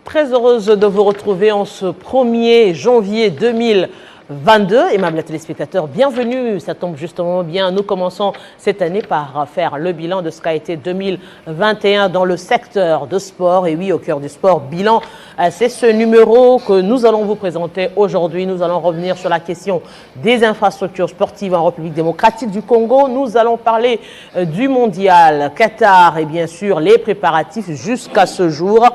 Très heureuse de vous retrouver en ce 1er janvier 2022. Aimables téléspectateurs, bienvenue. Ça tombe justement bien. Nous commençons cette année par faire le bilan de ce qu'a été 2021 dans le secteur de sport. Et oui, au cœur du sport, bilan, c'est ce numéro que nous allons vous présenter aujourd'hui. Nous allons revenir sur la question des infrastructures sportives en République démocratique du Congo. Nous allons parler du mondial Qatar et bien sûr les préparatifs jusqu'à ce jour.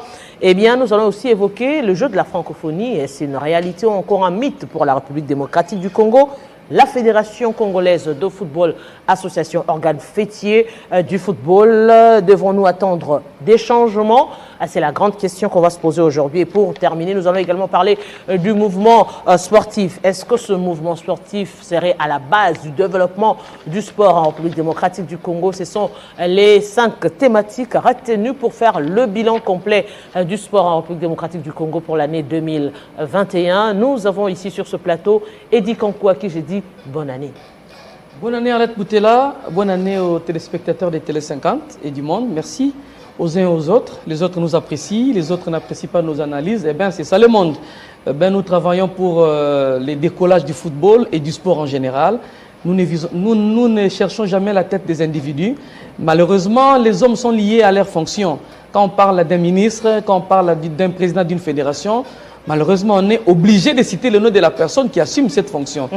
Eh bien, nous allons aussi évoquer le jeu de la francophonie. C'est une réalité ou encore un mythe pour la République démocratique du Congo. La Fédération congolaise de football, association organe fêtier du football, devons-nous attendre des changements? C'est la grande question qu'on va se poser aujourd'hui. Et pour terminer, nous allons également parler du mouvement sportif. Est-ce que ce mouvement sportif serait à la base du développement du sport en République démocratique du Congo? Ce sont les 5 thématiques retenues pour faire le bilan complet du sport en République démocratique du Congo pour l'année 2021. Nous avons ici sur ce plateau Eddie Kankou, à qui j'ai dit bonne année. Bonne année Arlette Boutella, bonne année aux téléspectateurs des Télé 50 et du monde. Merci aux uns et aux autres. Les autres nous apprécient, les autres n'apprécient pas nos analyses. Eh bien, c'est ça le monde. Eh bien, nous travaillons pour les décollages du football et du sport en général. Nous ne cherchons jamais la tête des individus. Malheureusement, les hommes sont liés à leurs fonctions. Quand on parle d'un ministre, quand on parle d'un président d'une fédération, malheureusement, on est obligé de citer le nom de la personne qui assume cette fonction.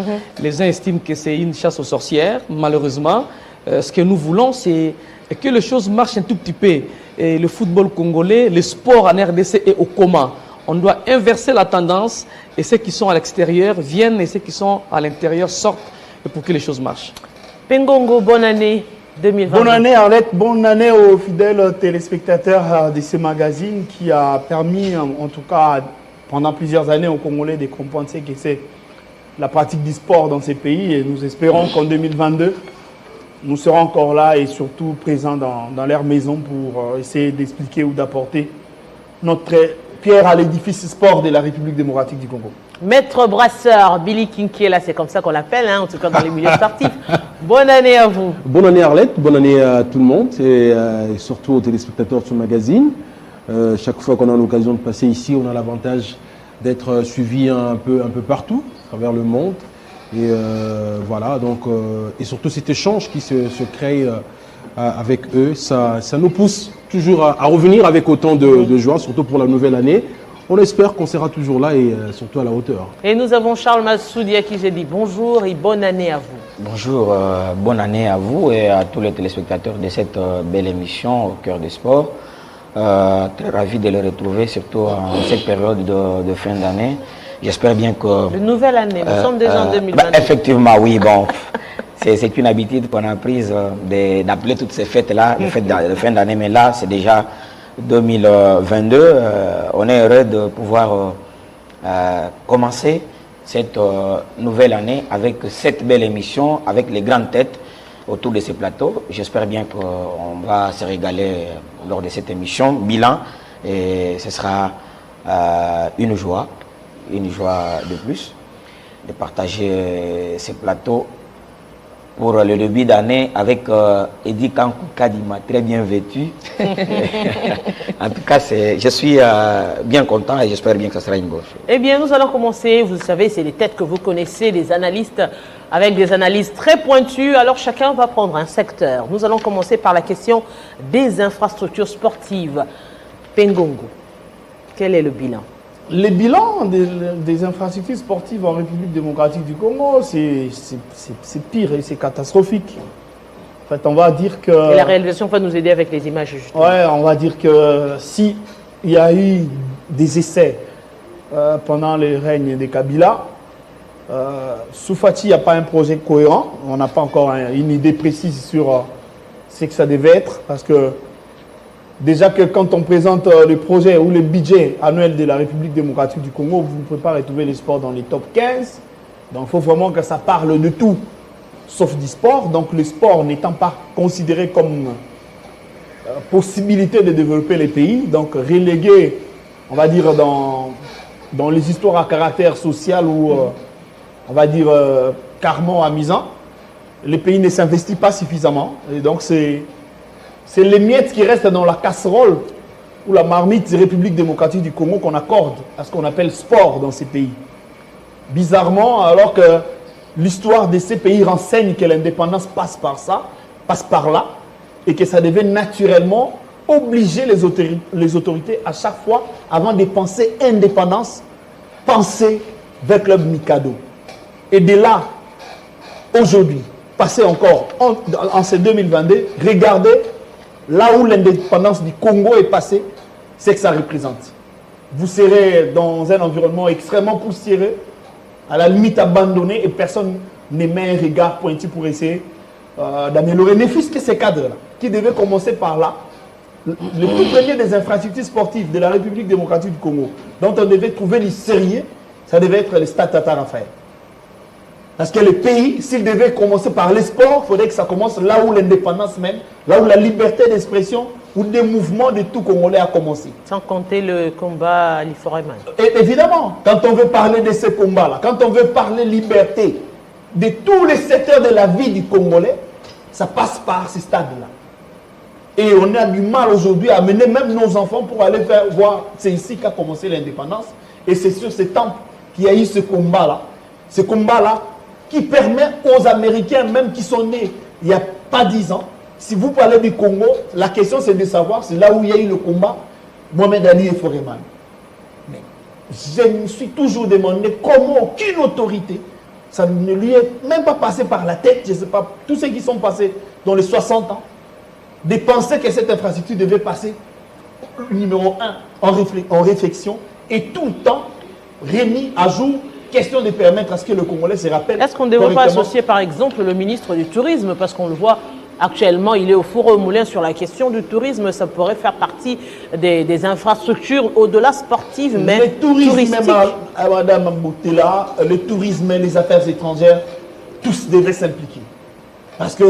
Les uns estiment que c'est une chasse aux sorcières. Malheureusement, ce que nous voulons, c'est que les choses marchent un tout petit peu. Et le football congolais, le sport en RDC est au coma. On doit inverser la tendance et ceux qui sont à l'extérieur viennent et ceux qui sont à l'intérieur sortent pour que les choses marchent. Pengongo, bonne année 2020. Bonne année Arlette, bonne année aux fidèles téléspectateurs de ce magazine qui a permis, en tout cas pendant plusieurs années aux Congolais de comprendre ce que c'est la pratique du sport dans ces pays. Et nous espérons qu'en 2022, nous serons encore là et surtout présents dans leur maison pour essayer d'expliquer ou d'apporter notre pierre à l'édifice sport de la République démocratique du Congo. Maître brasseur Billy Kinkiela, c'est comme ça qu'on l'appelle, hein, en tout cas dans les milieux sportifs. Bonne année à vous. Bonne année Arlette, bonne année à tout le monde et surtout aux téléspectateurs de ce magazine. Chaque fois qu'on a l'occasion de passer ici, on a l'avantage d'être suivi un peu partout, à travers le monde. Et voilà, donc, et surtout cet échange qui se crée avec eux, ça nous pousse toujours à revenir avec autant de joie, surtout pour la nouvelle année. On espère qu'on sera toujours là et surtout à la hauteur. Et nous avons Charles Massoudi à qui j'ai dit bonjour et bonne année à vous. Bonjour, bonne année à vous et à tous les téléspectateurs de cette belle émission au cœur des sports. Très ravi de les retrouver, surtout en cette période de fin d'année. J'espère bien que... De nouvelle année, nous sommes déjà en 2022. Effectivement, oui, bon. C'est une habitude qu'on a prise d'appeler toutes ces fêtes-là, les fêtes de fin d'année, mais là, c'est déjà 2022. On est heureux de pouvoir commencer cette nouvelle année avec cette belle émission, avec les grandes têtes autour de ces plateaux. J'espère bien qu'on va se régaler lors de cette émission, bilan, et ce sera une joie de plus de partager ces plateaux pour le début d'année avec Eddie Kankou Kadima, très bien vêtu. En tout cas, je suis bien content et j'espère bien que ce sera une bonne chose. Eh bien, nous allons commencer. Vous savez, c'est des têtes que vous connaissez, des analystes avec des analyses très pointues. Alors, chacun va prendre un secteur. Nous allons commencer par la question des infrastructures sportives. Pengongo, quel est le bilan? Le bilan des infrastructures sportives en République démocratique du Congo, c'est pire et c'est catastrophique. En fait, on va dire que... Et la réalisation va nous aider avec les images, justement. Ouais, on va dire que si il y a eu des essais pendant le règne de Kabila, sous Fati, il n'y a pas un projet cohérent. On n'a pas encore une idée précise sur ce que ça devait être, parce que déjà que quand on présente le projet ou le budget annuel de la République démocratique du Congo, vous ne pouvez pas retrouver les sports dans les top 15. Donc il faut vraiment que ça parle de tout, sauf du sport. Donc le sport n'étant pas considéré comme possibilité de développer les pays, donc relégué, on va dire, dans les histoires à caractère social ou on va dire, carrément amusant. Le pays ne s'investit pas suffisamment. Et donc, c'est les miettes qui restent dans la casserole ou la marmite des Républiques démocratiques du Congo qu'on accorde à ce qu'on appelle sport dans ces pays. Bizarrement, alors que l'histoire de ces pays renseigne que l'indépendance passe par ça, passe par là, et que ça devait naturellement obliger les autorités à chaque fois, avant de penser indépendance, penser vers le club Mikado. Et de là, aujourd'hui, passer encore en ce 2022, regardez là où l'indépendance du Congo est passée, c'est que ça représente. Vous serez dans un environnement extrêmement poussiéreux, à la limite abandonné, et personne n'émet un regard pointu pour essayer d'améliorer, ne fût-ce que ces cadres-là, qui devaient commencer par là. Le tout premier des infrastructures sportives de la République démocratique du Congo, dont on devait trouver du sérieux, ça devait être le Stade Tata Raphaël. Parce que le pays, s'il devait commencer par les sports, il faudrait que ça commence là où l'indépendance même, là où la liberté d'expression, où des mouvements de tout Congolais a commencé. Sans compter le combat à l'Iforeman. Et évidemment, quand on veut parler de ces combats-là, quand on veut parler liberté de tous les secteurs de la vie du Congolais, ça passe par ces stades-là. Et on a du mal aujourd'hui à amener même nos enfants pour aller faire voir, c'est ici qu'a commencé l'indépendance, et c'est sur ces temples qu'il y a eu ce combat-là. Ce combat-là qui permet aux Américains, même qui sont nés il n'y a pas 10 ans, si vous parlez du Congo, la question c'est de savoir, c'est là où il y a eu le combat, Mohamed Ali et Foreman. Mais je me suis toujours demandé comment aucune autorité, ça ne lui est même pas passé par la tête, je ne sais pas, tous ceux qui sont passés dans les 60 ans, de penser que cette infrastructure devait passer numéro 1 en réflexion et tout le temps remis à jour. Question de permettre à ce que le Congolais se rappelle. Est-ce qu'on ne devrait pas associer par exemple le ministre du Tourisme, parce qu'on le voit actuellement, il est au four au moulin sur la question du tourisme, ça pourrait faire partie des infrastructures au-delà sportives, mais le tourisme, touristiques. même à Madame Boutela, le tourisme et les affaires étrangères, tous devaient s'impliquer. Parce que,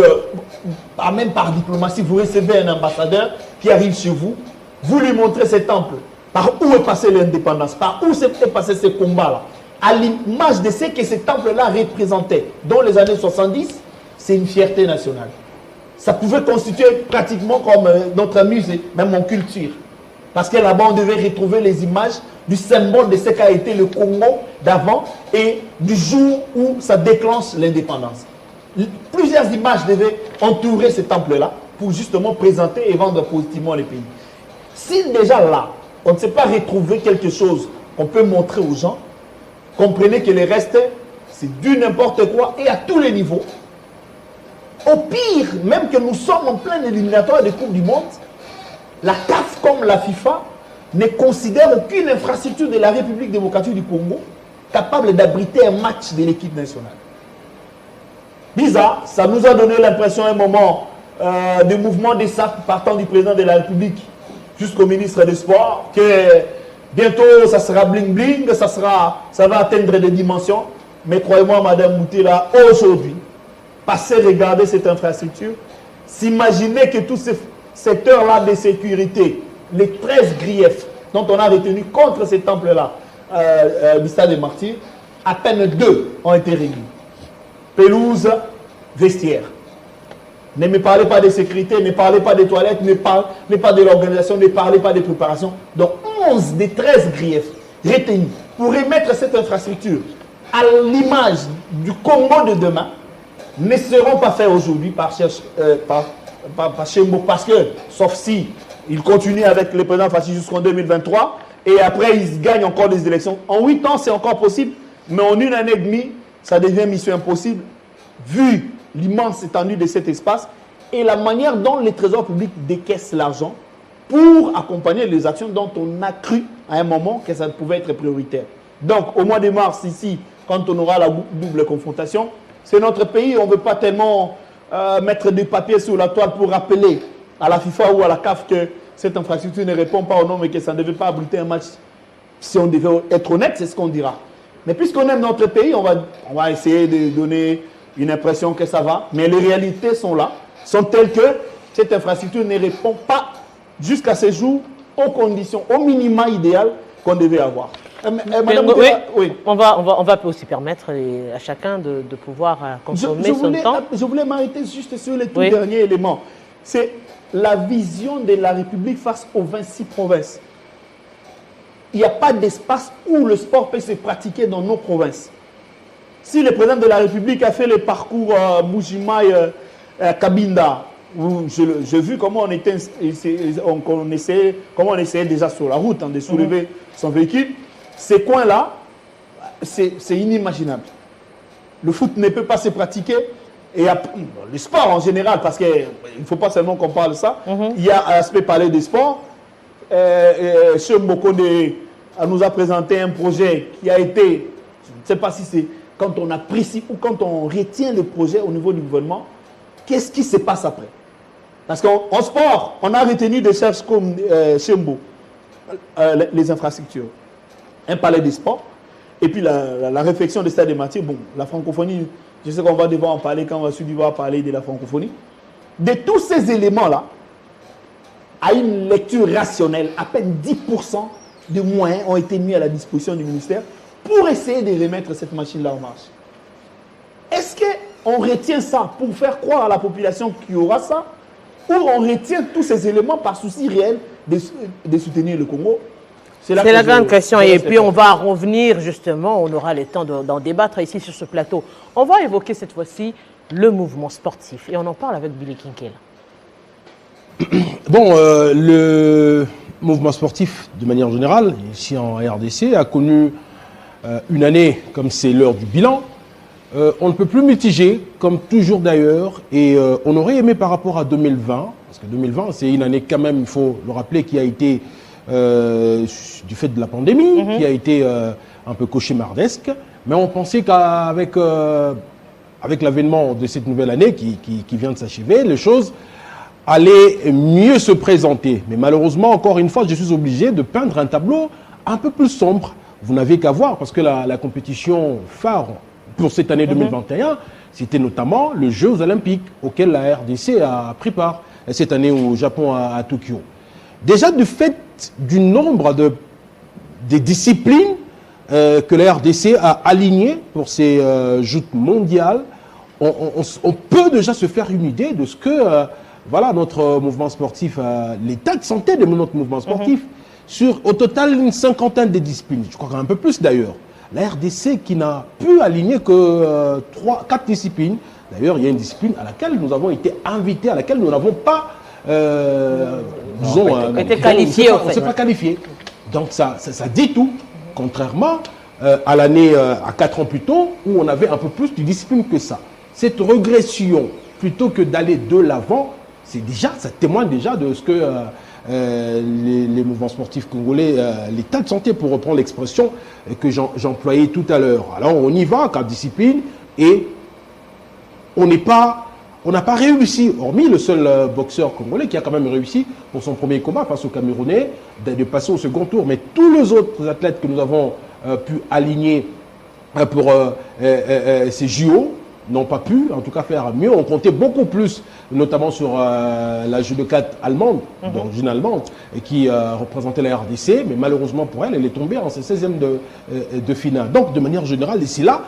même par diplomatie, vous recevez un ambassadeur qui arrive chez vous, vous lui montrez ces temples, par où est passée l'indépendance, par où s'est passé ce combat-là. À l'image de ce que ces temples-là représentaient dans les années 70, c'est une fierté nationale. Ça pouvait constituer pratiquement comme notre musée, même en culture. Parce que là-bas, on devait retrouver les images du symbole de ce qu'a été le Congo d'avant et du jour où ça déclenche l'indépendance. Plusieurs images devaient entourer ce temple-là pour justement présenter et vendre positivement les pays. Si déjà là, on ne sait pas retrouver quelque chose qu'on peut montrer aux gens, comprenez que le reste, c'est du n'importe quoi et à tous les niveaux. Au pire, même que nous sommes en plein éliminatoire de Coupe du Monde, la CAF comme la FIFA ne considère aucune infrastructure de la République démocratique du Congo capable d'abriter un match de l'équipe nationale. Bizarre, ça nous a donné l'impression à un moment de mouvement des sacs partant du président de la République jusqu'au ministre des Sports que bientôt, ça sera bling-bling, ça va atteindre des dimensions. Mais croyez-moi, Madame Moutela, aujourd'hui, passer regarder cette infrastructure, s'imaginer que tous ces secteurs-là de sécurité, les 13 griefs dont on a retenu contre ces temples-là du stade des Martyrs, à peine 2 ont été réglés. Pelouse, vestiaire. Ne me parlez pas de sécurité, ne parlez pas des toilettes, ne parlez pas de l'organisation, ne parlez pas des préparations. Donc 11 des 13 griefs retenus pour remettre cette infrastructure à l'image du Congo de demain ne seront pas faits aujourd'hui par Chembo, parce que, sauf si il continue avec le président Fassi jusqu'en 2023 et après il gagne encore des élections. En 8 ans, c'est encore possible, mais en 1 année et demie, ça devient mission impossible vu l'immense étendue de cet espace et la manière dont les trésors publics décaissent l'argent pour accompagner les actions dont on a cru à un moment que ça pouvait être prioritaire. Donc, au mois de mars, ici, quand on aura la double confrontation, c'est notre pays, on ne veut pas tellement mettre des papiers sur la toile pour rappeler à la FIFA ou à la CAF que cette infrastructure ne répond pas au nom et que ça ne devait pas abriter un match. Si on devait être honnête, c'est ce qu'on dira. Mais puisqu'on aime notre pays, on va essayer de donner une impression que ça va. Mais les réalités sont là, sont telles que cette infrastructure ne répond pas jusqu'à ce jour aux conditions, au minima idéal qu'on devait avoir. Madame Oui, Boutela, oui. on va aussi permettre à chacun de pouvoir consommer son temps. Je voulais m'arrêter juste sur les tout Oui. derniers éléments. C'est la vision de la République face aux 26 provinces. Il n'y a pas d'espace où le sport peut se pratiquer dans nos provinces. Si le président de la République a fait le parcours Bujimaï, Kabinda, où j'ai vu comment on essayait déjà sur la route de soulever son véhicule, ces coins-là, c'est inimaginable. Le foot ne peut pas se pratiquer. Et le sport en général, parce qu'il ne faut pas seulement qu'on parle de ça, il y a un aspect parler des sports. M. Mbokone nous a présenté un projet qui a été, je ne sais pas si c'est quand on apprécie ou quand on retient le projet au niveau du gouvernement, qu'est-ce qui se passe après? Parce qu'en sport, on a retenu des charges comme Chembo, les infrastructures, un palais des sports, et puis la réflexion des stades de Mathieu. Bon, la francophonie, je sais qu'on va devoir en parler quand on va devoir parler de la francophonie. De tous ces éléments-là, à une lecture rationnelle, à peine 10% de moyens ont été mis à la disposition du ministère pour essayer de remettre cette machine-là en marche. Est-ce qu'on retient ça pour faire croire à la population qu'il y aura ça, ou on retient tous ces éléments par souci réel de soutenir le Congo? C'est la grande question. Et puis, on va revenir justement, on aura le temps d'en débattre ici sur ce plateau. On va évoquer cette fois-ci le mouvement sportif. Et on en parle avec Billy Kinkel. Bon, le mouvement sportif, de manière générale, ici en RDC, a connu une année, comme c'est l'heure du bilan, on ne peut plus mitiger, comme toujours d'ailleurs, et on aurait aimé par rapport à 2020, parce que 2020, c'est une année quand même, il faut le rappeler, qui a été, du fait de la pandémie, qui a été un peu cauchemardesque, mais on pensait qu'avec avec l'avènement de cette nouvelle année qui vient de s'achever, les choses allaient mieux se présenter. Mais malheureusement, encore une fois, je suis obligé de peindre un tableau un peu plus sombre. Vous n'avez qu'à voir, parce que la compétition phare pour cette année 2021, c'était notamment les Jeux Olympiques auxquels la RDC a pris part cette année au Japon, à Tokyo. Déjà, du fait du nombre de disciplines que la RDC a alignées pour ces joutes mondiales, on peut déjà se faire une idée de ce que voilà, notre mouvement sportif, l'état de santé de notre mouvement sportif, sur au total une cinquantaine de disciplines, je crois qu'un peu plus d'ailleurs. La RDC qui n'a pu aligner que 4 disciplines. D'ailleurs, il y a une discipline à laquelle nous avons été invités, à laquelle nous n'avons pas, disons, été qualifiés. On ne s'est pas qualifié. Donc ça dit tout, contrairement à l'année, à 4 ans plus tôt, où on avait un peu plus de disciplines que ça. Cette régression, plutôt que d'aller de l'avant, ça témoigne déjà de ce que les mouvements sportifs congolais, l'état de santé, pour reprendre l'expression que j'employais tout à l'heure. Alors on y va, 4 disciplines, et on n'a pas réussi, hormis le seul boxeur congolais qui a quand même réussi pour son premier combat face aux Camerounais, de passer au second tour. Mais tous les autres athlètes que nous avons pu aligner pour ces JO n'ont pas pu, en tout cas, faire mieux. On comptait beaucoup plus, notamment sur la judokate allemande, d'origine allemande, et qui représentait la RDC, mais malheureusement pour elle, elle est tombée en 16e de finale. Donc, de manière générale, ici là,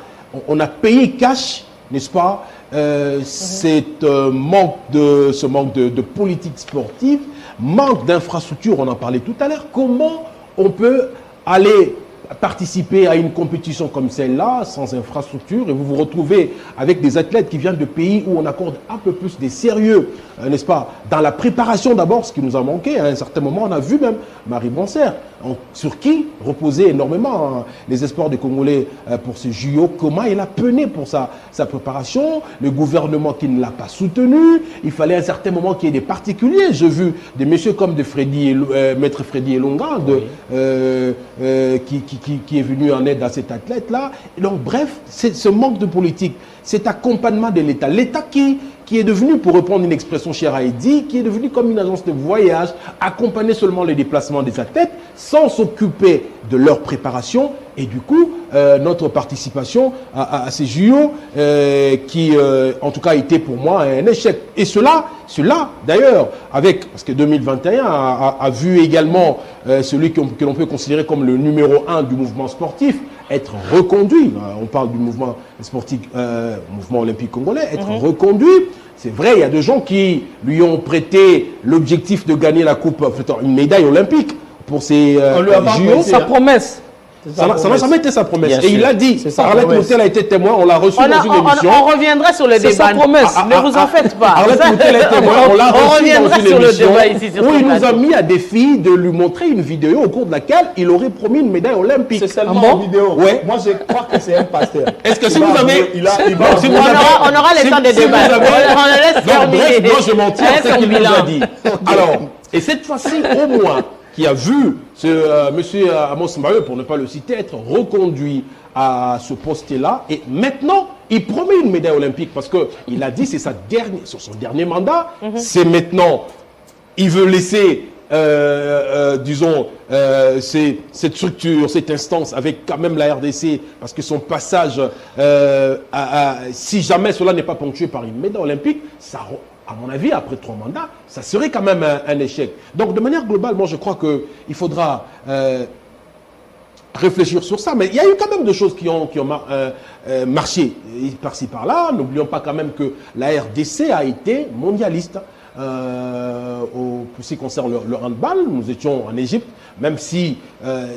on a payé cash, n'est-ce pas, ce manque de politique sportive, manque d'infrastructures, on en parlait tout à l'heure. Comment on peut aller participer à une compétition comme celle-là, sans infrastructure, et vous vous retrouvez avec des athlètes qui viennent de pays où on accorde un peu plus de sérieux, n'est-ce pas, dans la préparation d'abord, ce qui nous a manqué. À un certain moment, on a vu même Marie Bonser, sur qui reposaient énormément les espoirs des Congolais pour ce JO, comment il a peiné pour sa préparation, le gouvernement qui ne l'a pas soutenu. Il fallait à un certain moment qu'il y ait des particuliers. J'ai vu des messieurs comme Maître Freddy Elonga, qui est venu en aide à cet athlète-là. Et donc, bref, c'est ce manque de politique, cet accompagnement de l'État. L'État qui qui est devenue, pour reprendre une expression chère à Eddy, qui est devenue comme une agence de voyage, accompagner seulement les déplacements des athlètes, sans s'occuper de leur préparation. Et du coup, notre participation à ces JO, qui en tout cas a été pour moi un échec. Et cela d'ailleurs, parce que 2021 a vu également celui que l'on peut considérer comme le numéro 1 du mouvement sportif être reconduit. On parle du mouvement sportif, mouvement olympique congolais, être reconduit. C'est vrai, il y a des gens qui lui ont prêté l'objectif de gagner la coupe, une médaille olympique pour ces JO. Sa promesse. Ça n'a jamais été sa promesse. Bien Et sûr. il l'a dit. Arlette Moutel a été témoin, on l'a reçu On dans une émission. on reviendra sur le C'est débat. sa promesse. Ne vous en faites pas. Arlette Moutel est témoin, on l'a reçu reviendra dans une sur le émission débat ici sur où ce il nous a plateau. mis à défi de lui montrer une vidéo au cours de laquelle il aurait promis une médaille olympique. C'est seulement Ah bon? une vidéo. Ouais. Moi, je crois que c'est un pasteur. Est-ce que si Il va vous avez... avouer- il va si avouer- vous avez- On aura le temps de si vous débattre. avez- On le laisse Non, terminer. bref, moi je m'en tiens à Avec ce son qu'il nous bilan. a dit. Alors, et cette fois-ci, au moins, qui a vu ce monsieur Amos Mbaye, pour ne pas le citer, être reconduit à ce poste-là. Et maintenant, il promet une médaille olympique parce qu'il a dit c'est sur son dernier mandat. C'est maintenant, il veut laisser, disons, cette structure, cette instance avec quand même la RDC, parce que son passage, si jamais cela n'est pas ponctué par une médaille olympique, ça, à mon avis, après 3 mandats, ça serait quand même un échec. Donc, de manière globale, moi, je crois qu'il faudra réfléchir sur ça. Mais il y a eu quand même des choses qui ont marché par-ci, par-là. N'oublions pas quand même que la RDC a été mondialiste. Pour ce qui concerne le handball, nous étions en Égypte, même si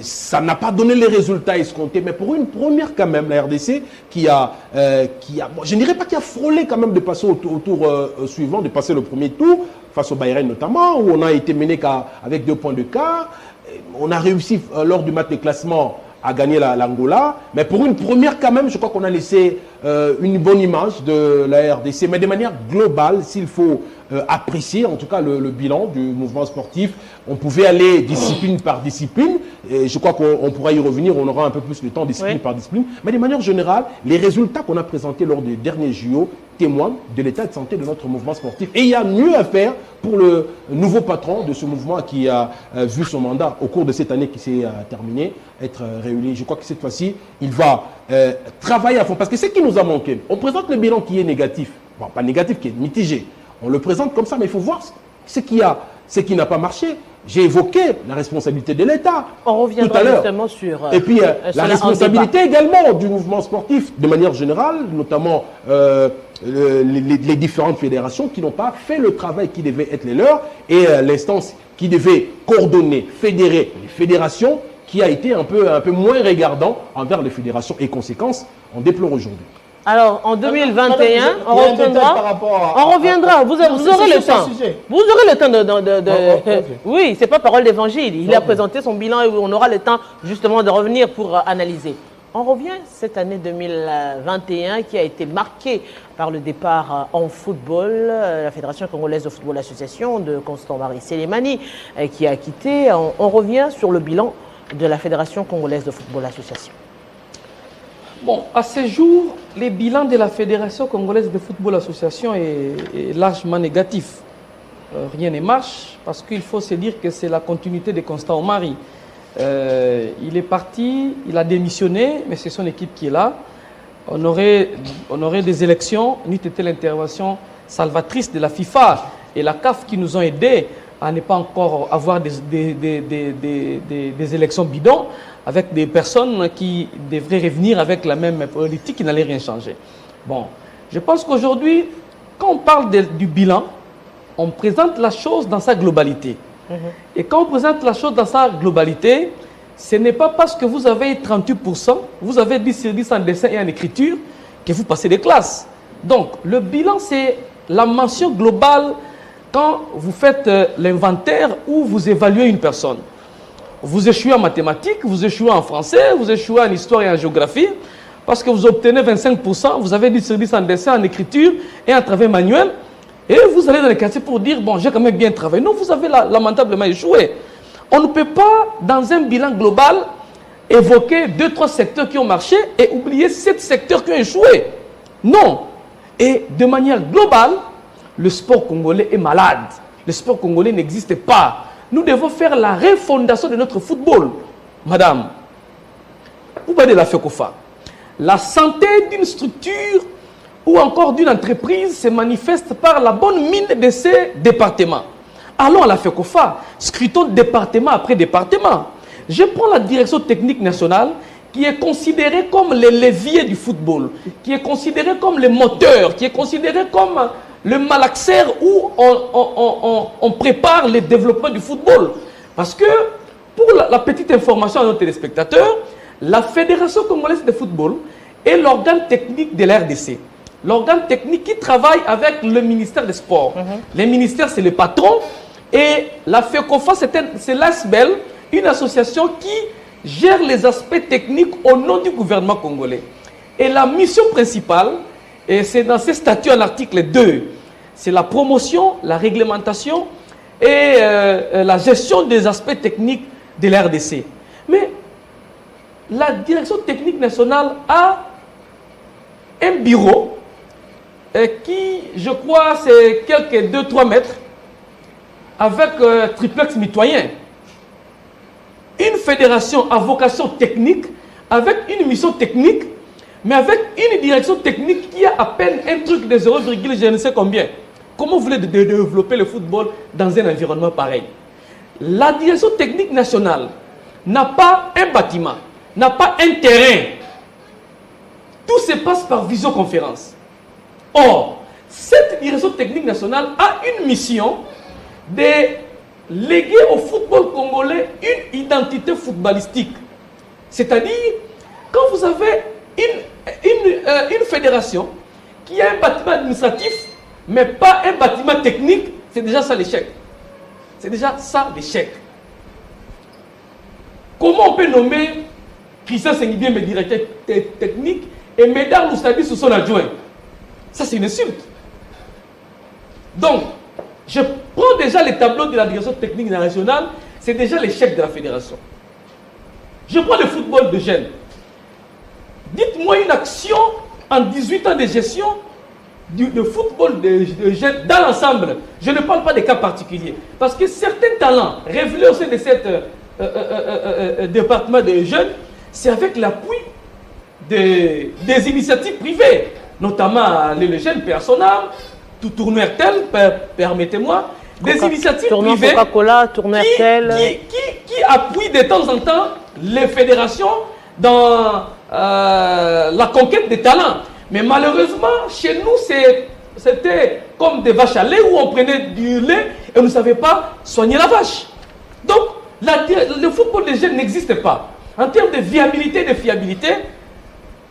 ça n'a pas donné les résultats escomptés, mais pour une première quand même, la RDC qui a bon, je ne dirais pas qu'il a frôlé quand même de passer au tour suivant, de passer le premier tour, face au Bayern notamment, où on a été mené avec 2 points de quart. On a réussi lors du match de classement à gagner l'Angola, mais pour une première quand même, je crois qu'on a laissé une bonne image de la RDC, mais de manière globale, s'il faut apprécier en tout cas le bilan du mouvement sportif, on pouvait aller discipline par discipline, et je crois qu'on pourra y revenir, on aura un peu plus de temps discipline par discipline, mais de manière générale, les résultats qu'on a présentés lors des derniers JO témoignent de l'état de santé de notre mouvement sportif. Et il y a mieux à faire pour le nouveau patron de ce mouvement qui a vu son mandat au cours de cette année qui s'est terminée être réuni. Je crois que cette fois-ci, il va travailler à fond. Parce que ce qui nous a manqué, on présente le bilan qui est négatif. Bon, pas négatif, qui est mitigé. On le présente comme ça, mais il faut voir ce qui n'a pas marché. J'ai évoqué la responsabilité de l'État. On reviendra tout à l'heure. justement sur... Et puis, la responsabilité également du mouvement sportif, de manière générale, notamment les différentes fédérations qui n'ont pas fait le travail qui devait être les leurs, et l'instance qui devait coordonner, fédérer les fédérations, qui a été un peu moins regardant envers les fédérations. Et conséquence, on déplore aujourd'hui. Alors, en 2021, on il y a un détail reviendra. par rapport On reviendra. Vous Non, aurez c'est le sur temps. ce sujet. Vous aurez le temps de... ok. Oui, c'est pas parole d'évangile. Il a présenté son bilan et on aura le temps justement de revenir pour analyser. On revient cette année 2021 qui a été marquée par le départ en football. La Fédération congolaise de football association de Constant-Marie Sélémani qui a quitté. On revient sur le bilan de la Fédération congolaise de football association. Bon, à ce jour, les bilans de la Fédération congolaise de football association est largement négatif. Rien ne marche parce qu'il faut se dire que c'est la continuité de Constant Omari. Il est parti, il a démissionné, mais c'est son équipe qui est là. On aurait des élections, n'eût été l'intervention salvatrice de la FIFA et la CAF qui nous ont aidés à ne pas encore avoir des élections bidons avec des personnes qui devraient revenir avec la même politique qui n'allait rien changer. Bon, je pense qu'aujourd'hui, quand on parle du bilan, on présente la chose dans sa globalité. Et quand on présente la chose dans sa globalité, ce n'est pas parce que vous avez 38%, vous avez 10 sur 10 en dessin et en écriture, que vous passez des classes. Donc, le bilan, c'est la mention globale quand vous faites l'inventaire ou vous évaluez une personne. Vous échouez en mathématiques, vous échouez en français, vous échouez en histoire et en géographie, parce que vous obtenez 25%, vous avez 10 sur 10 en dessin, en écriture et en travail manuel, et vous allez dans les quartiers pour dire, bon, j'ai quand même bien travaillé. Non, vous avez lamentablement échoué. On ne peut pas, dans un bilan global, évoquer 2-3 secteurs qui ont marché et oublier 7 secteurs qui ont échoué. Non. Et de manière globale, le sport congolais est malade. Le sport congolais n'existe pas. Nous devons faire la refondation de notre football. Madame, vous parlez de la FECOFA. La santé d'une structure ou encore d'une entreprise se manifeste par la bonne mine de ses départements. Allons à la FECOFA, scrutons département après département. Je prends la direction technique nationale qui est considérée comme le levier du football, qui est considérée comme le moteur, qui est considérée comme le malaxeur où on prépare le développement du football. Parce que, pour la petite information à nos téléspectateurs, la Fédération congolaise de football est l'organe technique de la RDC. L'organe technique qui travaille avec le ministère des Sports. Le ministère, c'est le patron. Et la FECOFA, c'est l'ASBEL, une association qui gère les aspects techniques au nom du gouvernement congolais. Et la mission principale, et c'est dans ces statuts à l'article 2, c'est la promotion, la réglementation et la gestion des aspects techniques de la RDC. Mais la direction technique nationale a un bureau qui, je crois, c'est quelques 2-3 mètres avec triplex mitoyen. Une fédération à vocation technique, avec une mission technique, mais avec une direction technique qui a à peine un truc de 0, je ne sais combien. Comment vous voulez développer le football dans un environnement pareil? La direction technique nationale n'a pas un bâtiment, n'a pas un terrain. Tout se passe par visioconférence. Or, cette direction technique nationale a une mission de léguer au football congolais une identité footballistique. C'est-à-dire, quand vous avez une fédération qui a un bâtiment administratif, mais pas un bâtiment technique, c'est déjà ça l'échec. C'est déjà ça l'échec. Comment on peut nommer Christian Sengibiembe directeur technique et Médard Loussabi sous son adjoint? Ça, c'est une insulte. Donc, je prends déjà les tableaux de la direction technique nationale, c'est déjà l'échec de la fédération. Je prends le football de jeunes. Dites-moi une action en 18 ans de gestion de football de jeunes dans l'ensemble. Je ne parle pas des cas particuliers. Parce que certains talents révélés au sein de cet département de jeunes, c'est avec l'appui des initiatives privées, notamment les jeunes personnels, tout tournoi tel, permettez-moi, des initiatives privées qui appuient de temps en temps les fédérations dans la conquête des talents. Mais malheureusement, chez nous, c'était comme des vaches à lait où on prenait du lait et on ne savait pas soigner la vache. Donc, le football des jeunes n'existe pas. En termes de viabilité et de fiabilité,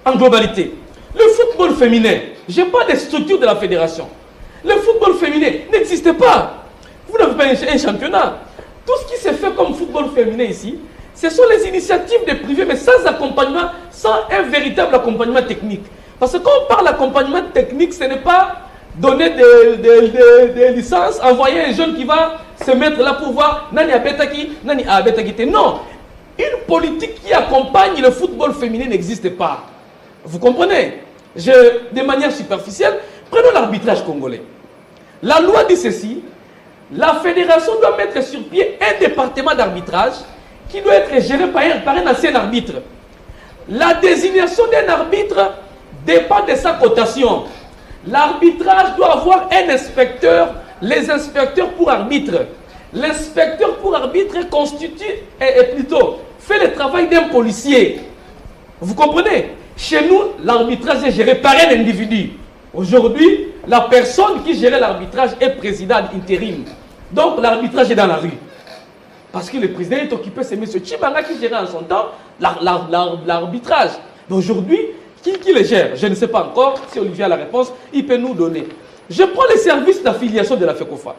en globalité. Le football féminin, je n'ai pas de structure de la fédération. Le football féminin n'existe pas. Vous n'avez pas un championnat. Tout ce qui se fait comme football féminin ici, ce sont les initiatives des privés, mais sans accompagnement, sans un véritable accompagnement technique. Parce que quand on parle d'accompagnement technique, ce n'est pas donner des licences, envoyer un jeune qui va se mettre là pour voir Nani Abetaki, Nani Abetaki. Non. Une politique qui accompagne le football féminin n'existe pas. Vous comprenez? De manière superficielle, prenons l'arbitrage congolais. La loi dit ceci, la fédération doit mettre sur pied un département d'arbitrage qui doit être géré par un ancien arbitre. La désignation d'un arbitre dépend de sa cotation. L'arbitrage doit avoir un inspecteur, les inspecteurs pour arbitre. L'inspecteur pour arbitre constitue, et plutôt, fait le travail d'un policier. Vous comprenez? Chez nous, l'arbitrage est géré par un individu. Aujourd'hui, la personne qui gérait l'arbitrage est président intérim. Donc, l'arbitrage est dans la rue. Parce que le président est occupé, c'est M. Chibanga qui gérait en son temps l'arbitrage. Aujourd'hui, qui le gère? Je ne sais pas encore. Si Olivier a la réponse, il peut nous donner. Je prends les services d'affiliation de la FECOFA.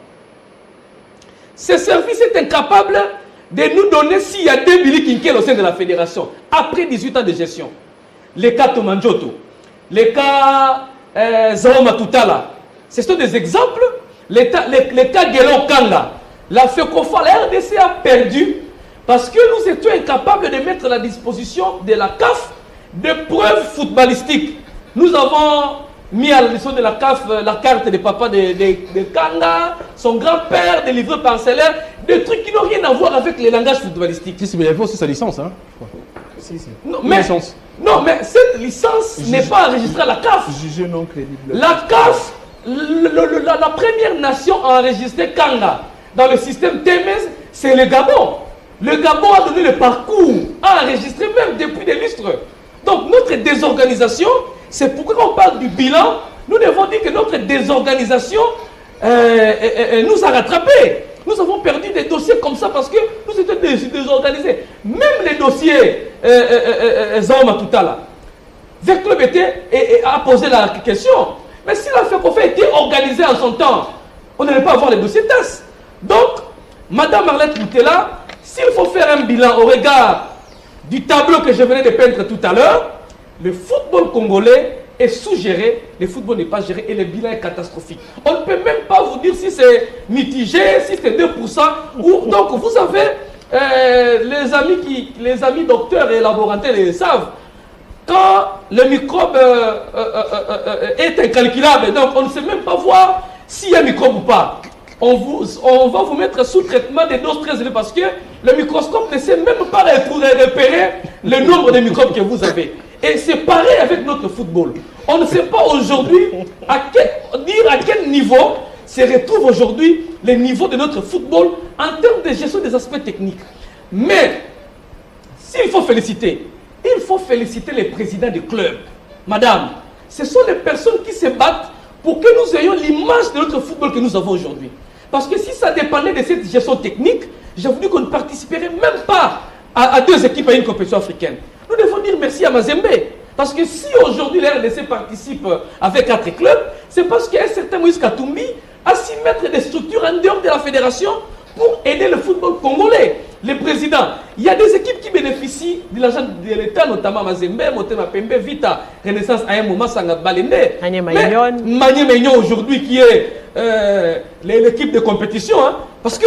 Ce service est incapable de nous donner s'il y a 2 Billy Kinkel au sein de la fédération, après 18 ans de gestion. Les cas Tomanjoto, les cas Zao Matutala, ce sont des exemples. Les cas Guélon Kanga, la FECOFA, la RDC a perdu parce que nous étions incapables de mettre à la disposition de la CAF des preuves footballistiques. Nous avons mis à la leçon de la CAF la carte des papas de Kanga, son grand-père, des livreurs parcellaires, des trucs qui n'ont rien à voir avec les langages footballistiques. Si, mais il y avait aussi sa licence, hein. Non, mais cette licence n'est pas enregistrée à la CAF. Jugé non crédible. La CAF, la première nation à enregistrer Kanga dans le système Témez, c'est le Gabon. Le Gabon a donné le parcours, a enregistré même depuis des lustres. Donc notre désorganisation, c'est pourquoi on parle du bilan, nous devons dire que notre désorganisation nous a rattrapés. Nous avons perdu des dossiers comme ça parce que nous étions désorganisés. Même les dossiers Zoma Toutala, Vert Club a posé la question. Mais si la FECOFA était organisée en son temps, on n'allait pas avoir les dossiers TAS. Donc, Madame Arlette Moutela, s'il faut faire un bilan au regard du tableau que je venais de peindre tout à l'heure, le football congolais est sous-géré, le football n'est pas géré et le bilan est catastrophique. On ne peut même pas vous dire si c'est mitigé, si c'est 2%. Donc vous avez les amis docteurs et laboratoires les savent. Quand le microbe est incalculable, donc on ne sait même pas voir s'il y a un microbe ou pas. On va vous mettre sous traitement des doses très élevées parce que le microscope ne sait même pas repérer le nombre de microbes que vous avez. Et c'est pareil avec notre football. On ne sait pas aujourd'hui dire à quel niveau se retrouve aujourd'hui le niveau de notre football en termes de gestion des aspects techniques. Mais s'il faut féliciter, il faut féliciter les présidents des clubs. Madame, ce sont les personnes qui se battent pour que nous ayons l'image de notre football que nous avons aujourd'hui. Parce que si ça dépendait de cette gestion technique, j'ai voulu qu'on ne participerait même pas à 2 équipes à une compétition africaine. Nous devons dire merci à Mazembe. Parce que si aujourd'hui la RDC participe avec 4 clubs, c'est parce qu'un certain Moïse Katumbi a su mettre des structures en dehors de la fédération pour aider le football congolais. Les présidents, il y a des équipes qui bénéficient de l'argent de l'État, notamment Mazembe, Motema Pembe, Vita, Renaissance à un moment, Sanga Balende. Magne Maignon aujourd'hui qui est l'équipe de compétition. Hein, parce que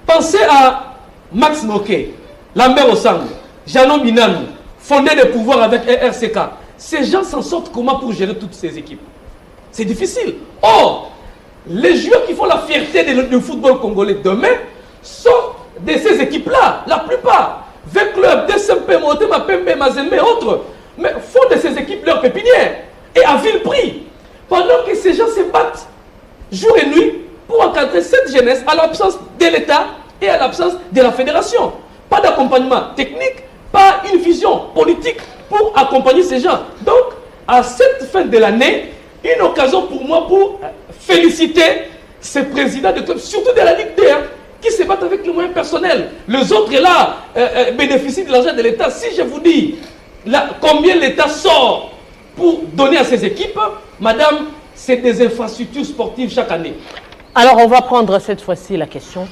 pensez à Max Noké, Lambert Osango, Janon Minami, fondé de pouvoir avec RCK. Ces gens s'en sortent comment pour gérer toutes ces équipes? C'est difficile. Or, les joueurs qui font la fierté du football congolais demain sont de ces équipes-là, la plupart. 20 clubs, DSMP, Motema, Pembe, Mazembe et autres, mais font de ces équipes leur pépinière et à vil prix. Pendant que ces gens se battent jour et nuit pour encadrer cette jeunesse à l'absence de l'État et à l'absence de la fédération. Pas d'accompagnement technique, pas une vision politique pour accompagner ces gens. Donc, à cette fin de l'année, une occasion pour moi pour féliciter ces présidents de clubs, surtout de la Ligue D, qui se battent avec les moyens personnels. Les autres là bénéficient de l'argent de l'État. Si je vous dis combien l'État sort pour donner à ces équipes, madame, c'est des infrastructures sportives chaque année. Alors on va prendre cette fois-ci la question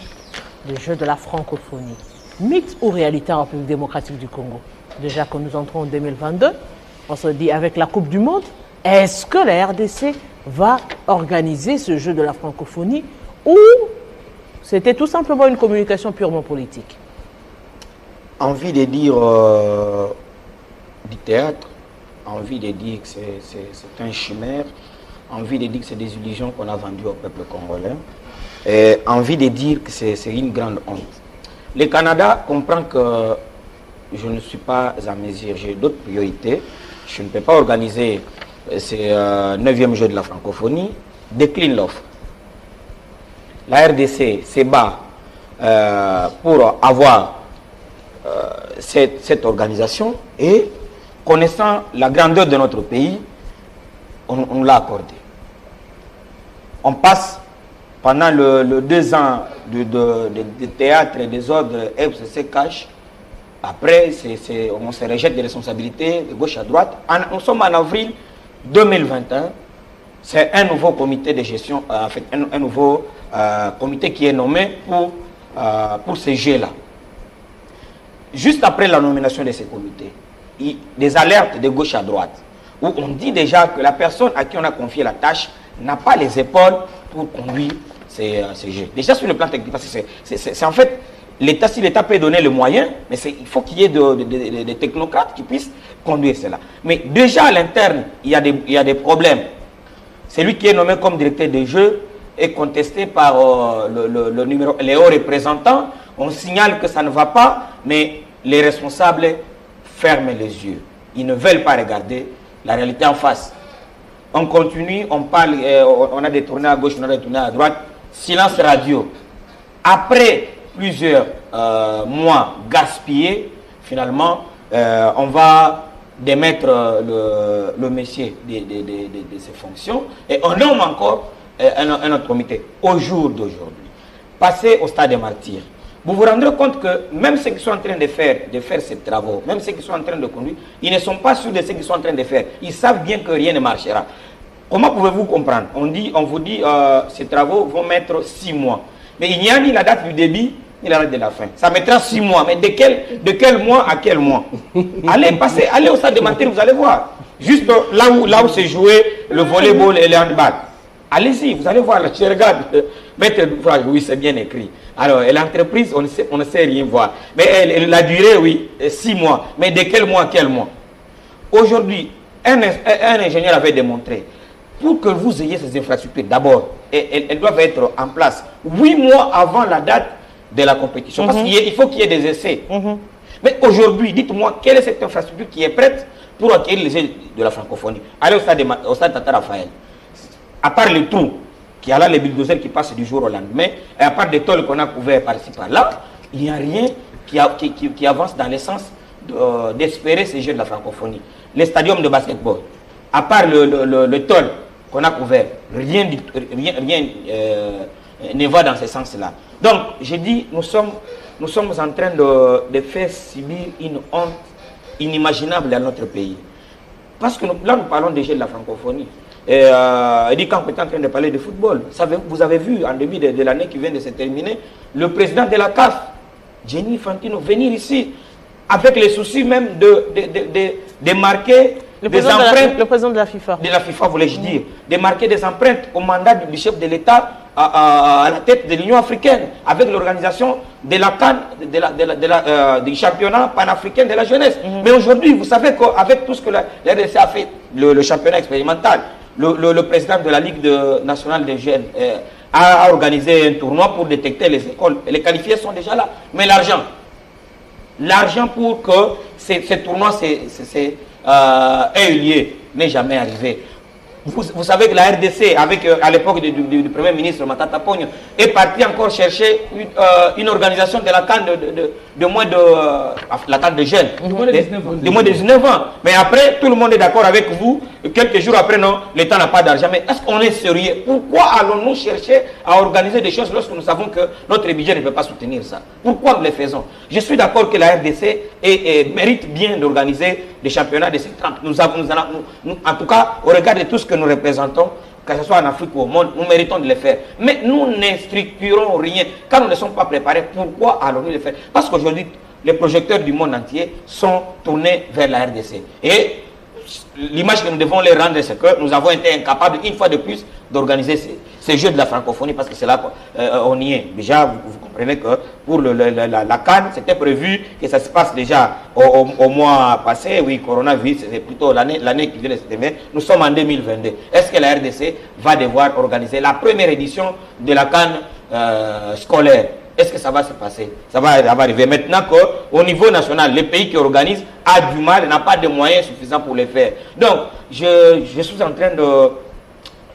des Jeux de la francophonie. Mythe ou réalité en République démocratique du Congo? Déjà que nous entrons en 2022, on se dit avec la Coupe du Monde, est-ce que la RDC va organiser ce jeu de la francophonie ou c'était tout simplement une communication purement politique? Envie de dire du théâtre, envie de dire que c'est un chimère, envie de dire que c'est des illusions qu'on a vendues au peuple congolais, et envie de dire que c'est une grande honte. Le Canada comprend que je ne suis pas à mesure, j'ai d'autres priorités. Je ne peux pas organiser ces 9e Jeux de la francophonie, décline l'offre. La RDC se bat pour avoir cette organisation et connaissant la grandeur de notre pays, on l'a accordé. On passe pendant le 2 ans de théâtre et des ordres FCC cash. Après, on se rejette des responsabilités de gauche à droite. Nous sommes en avril 2021. C'est un nouveau comité de gestion, en fait, un nouveau comité qui est nommé pour ces jeux-là. Juste après la nomination de ces comités, des alertes de gauche à droite, où on dit déjà que la personne à qui on a confié la tâche n'a pas les épaules pour conduire ces jeux. Déjà sur le plan technique, parce que c'est en fait l'État, si l'État peut donner le moyen, mais il faut qu'il y ait des technocrates qui puissent conduire cela. Mais déjà à l'interne, il y a des problèmes. Celui qui est nommé comme directeur des jeux est contesté par les hauts représentants. On signale que ça ne va pas, mais les responsables ferment les yeux. Ils ne veulent pas regarder la réalité en face. On continue, on parle, on a détourné à gauche, on a détourné à droite. Silence radio. Après plusieurs mois gaspillés, finalement, on va démettre le monsieur de ses fonctions et on nomme encore un autre comité au jour d'aujourd'hui. Passez au stade des martyrs. Vous vous rendrez compte que même ceux qui sont en train de faire ces travaux, même ceux qui sont en train de conduire, ils ne sont pas sûrs de ce qu'ils sont en train de faire. Ils savent bien que rien ne marchera. Comment pouvez-vous comprendre? On vous dit ces travaux vont mettre 6 mois. Mais il n'y a ni la date du début, ni la date de la fin. Ça mettra 6 mois. Mais de quel mois à quel mois? Allez au stade des martyrs, vous allez voir. Juste là où s'est joué le volleyball et le handball. Allez-y, vous allez voir. Là, je regarde, maître d'ouvrage, oui, c'est bien écrit. Alors, l'entreprise, on ne sait rien voir. Mais la durée, oui, 6 mois. Mais de quel mois à quel mois? Aujourd'hui, un ingénieur avait démontré, pour que vous ayez ces infrastructures, d'abord, elles doivent être en place 8 mois avant la date de la compétition. Parce qu'il faut qu'il y ait des essais. Mais aujourd'hui, dites-moi, quelle est cette infrastructure qui est prête pour acquérir les Jeux de la francophonie? Allez au stade Tata Raphaël. À part le trou, qui a là les bulldozers qui passent du jour au lendemain, et à part des tôles qu'on a couverts par-ci par-là, il n'y a rien qui avance dans le sens d'espérer ces Jeux de la francophonie. Les stadiums de basketball, à part le tôle qu'on a couvert, rien ne va dans ce sens-là. Donc, je dis, nous sommes en train de faire subir une honte inimaginable à notre pays. Parce que là, nous parlons déjà de la francophonie. Et dit quand on est en train de parler de football, vous avez vu en début de l'année qui vient de se terminer, le président de la CAF, Gianni Infantino, venir ici avec les soucis même de marquer des empreintes. Le président de la FIFA. De la FIFA, voulais-je dire. De marquer des empreintes au mandat du chef de l'État à la tête de l'Union africaine, avec l'organisation de la CAN, du championnat panafricain de la jeunesse. Mais aujourd'hui, vous savez qu'avec tout ce que la RDC a fait, le championnat expérimental, le président de la Ligue nationale des jeunes a organisé un tournoi pour détecter les écoles. Les qualifiés sont déjà là. Mais l'argent pour que ce tournoi ait eu lieu n'est jamais arrivé. Vous savez que la RDC, à l'époque du Premier ministre Matata Ponyo, est parti encore chercher une organisation de la CAN de moins de la CAN de jeunes, de moins de 19 ans. Mais après, tout le monde est d'accord avec vous. Quelques jours après, non, l'État n'a pas d'argent. Mais est-ce qu'on est sérieux? Pourquoi allons-nous chercher à organiser des choses lorsque nous savons que notre budget ne peut pas soutenir ça? Pourquoi nous les faisons? Je suis d'accord que la RDC mérite bien d'organiser des championnats de cette trempe. En tout cas, au regard de tout ce que nous représentons, que ce soit en Afrique ou au monde, nous méritons de le faire. Mais nous ne structurons rien. Quand nous ne sommes pas préparés, pourquoi allons-nous le faire? Parce qu'aujourd'hui, les projecteurs du monde entier sont tournés vers la RDC. Et l'image que nous devons leur rendre, c'est que nous avons été incapables, une fois de plus, d'organiser ces Jeux de la francophonie, parce que c'est là qu'on y est. Déjà, vous comprenez que pour la CAN, c'était prévu que ça se passe déjà au mois passé. Oui, coronavirus, c'est plutôt l'année qui vient de se terminer. Nous sommes en 2022. Est-ce que la RDC va devoir organiser la première édition de la CAN scolaire? Est-ce que ça va se passer? Ça va arriver. Maintenant qu'au niveau national, le pays qui organise a du mal, n'a pas de moyens suffisants pour le faire. Donc, je suis en train de...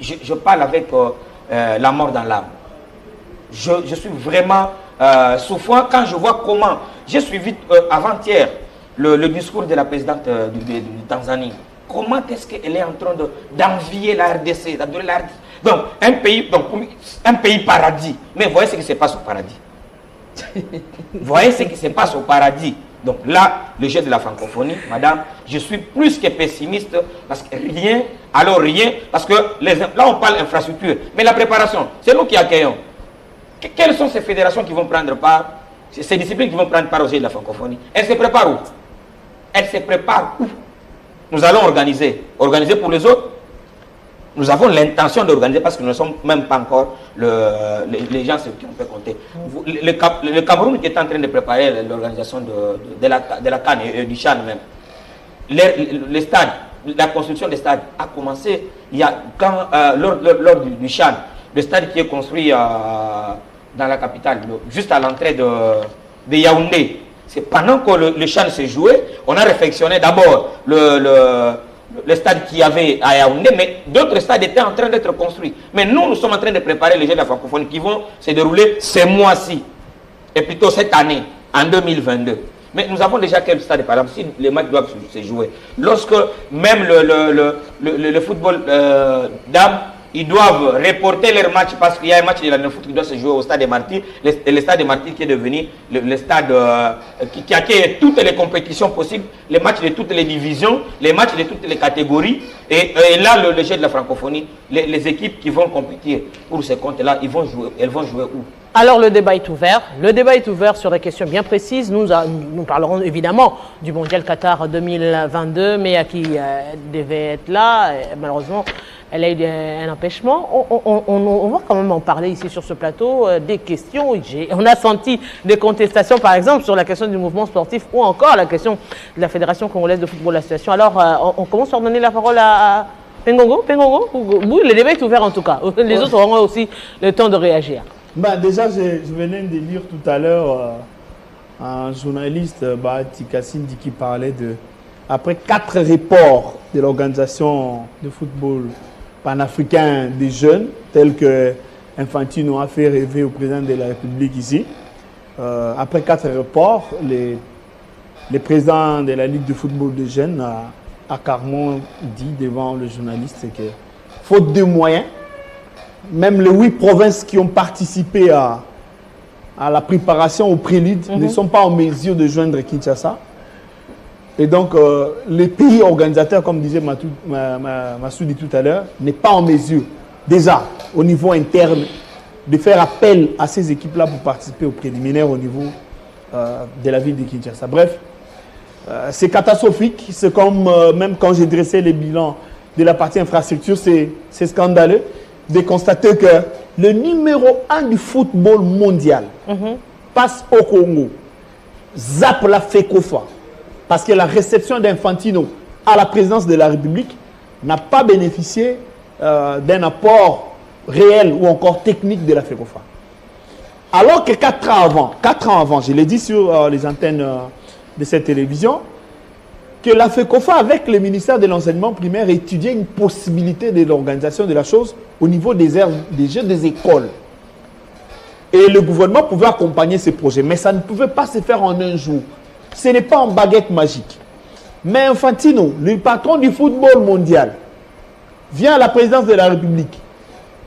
Je parle avec la mort dans l'âme. Je suis vraiment souffrant quand je vois comment... J'ai suivi avant-hier le discours de la présidente du Tanzanie. Comment est-ce qu'elle est en train d'envier la RDC, d'adorer la RDC? Donc, un pays paradis. Mais voyez ce qui se passe au paradis. Voyez ce qui se passe au paradis. Donc là, le jeu de la francophonie, madame, je suis plus que pessimiste parce que rien, parce que là on parle infrastructure, mais la préparation, c'est nous qui accueillons. Quelles sont ces fédérations qui vont prendre part, ces disciplines qui vont prendre part au jeu de la francophonie? Elles se préparent où? Elles se préparent où? Nous allons organiser pour les autres. Nous avons l'intention d'organiser parce que nous ne sommes même pas encore les gens qui ont fait compter. Le Cameroun qui est en train de préparer l'organisation de la CAN et du CHAN même. Les stades, la construction des stades a commencé lors du CHAN. Le stade qui est construit dans la capitale, juste à l'entrée de Yaoundé. C'est pendant que le CHAN s'est joué, on a réflexionné d'abord le stade qu'il y avait à Yaoundé, mais d'autres stades étaient en train d'être construits. Mais nous sommes en train de préparer les Jeux de la francophonie qui vont se dérouler ce mois-ci, et plutôt cette année, en 2022. Mais nous avons déjà quelques stades, par exemple, si les matchs doivent se jouer. Lorsque même le football dames, ils doivent reporter leur match parce qu'il y a un match de la foot qui doit se jouer au stade des Martyrs. Le stade des Martyrs qui est devenu le stade qui accueille toutes les compétitions possibles, les matchs de toutes les divisions, les matchs de toutes les catégories. Et là, le jeu de la francophonie, les équipes qui vont compétir pour ce compte-là, elles vont jouer où? Alors le débat est ouvert. Le débat est ouvert sur des questions bien précises. Nous parlerons évidemment du Mondial Qatar 2022, mais à qui devait être là. Et malheureusement, elle a eu un empêchement. On va quand même en parler ici sur ce plateau. Des questions. On a senti des contestations, par exemple, sur la question du mouvement sportif ou encore la question de la Fédération congolaise de football association. Alors, on commence par donner la parole à Pengongo. Oui, le débat est ouvert en tout cas. Les autres auront aussi le temps de réagir. Déjà, je venais de lire tout à l'heure un journaliste, Bahati Kassindi, qui parlait après 4 reports de l'organisation de football panafricain des jeunes, tel que Infantino a fait rêver au président de la République ici. Après 4 reports, le président de la Ligue de football des jeunes a carrément dit devant le journaliste que, faute de moyens, même les 8 provinces qui ont participé à la préparation au prélude ne sont pas en mesure de joindre Kinshasa. Et donc, les pays organisateurs, comme disait Massoudi tout à l'heure, n'est pas en mesure, déjà, au niveau interne, de faire appel à ces équipes-là pour participer aux préliminaires au niveau de la ville de Kinshasa. Bref, c'est catastrophique. C'est comme, même quand j'ai dressé les bilans de la partie infrastructure, c'est scandaleux de constater que le numéro 1 du football mondial passe au Congo, zappe la FECOFA, parce que la réception d'Infantino à la présidence de la République n'a pas bénéficié d'un apport réel ou encore technique de la FECOFA. Alors que 4 ans avant, je l'ai dit sur les antennes de cette télévision, que la FECOFA, avec le ministère de l'enseignement primaire, étudiait une possibilité de l'organisation de la chose au niveau des jeux des écoles. Et le gouvernement pouvait accompagner ces projets, mais ça ne pouvait pas se faire en un jour. Ce n'est pas en baguette magique. Mais Infantino, le patron du football mondial, vient à la présidence de la République,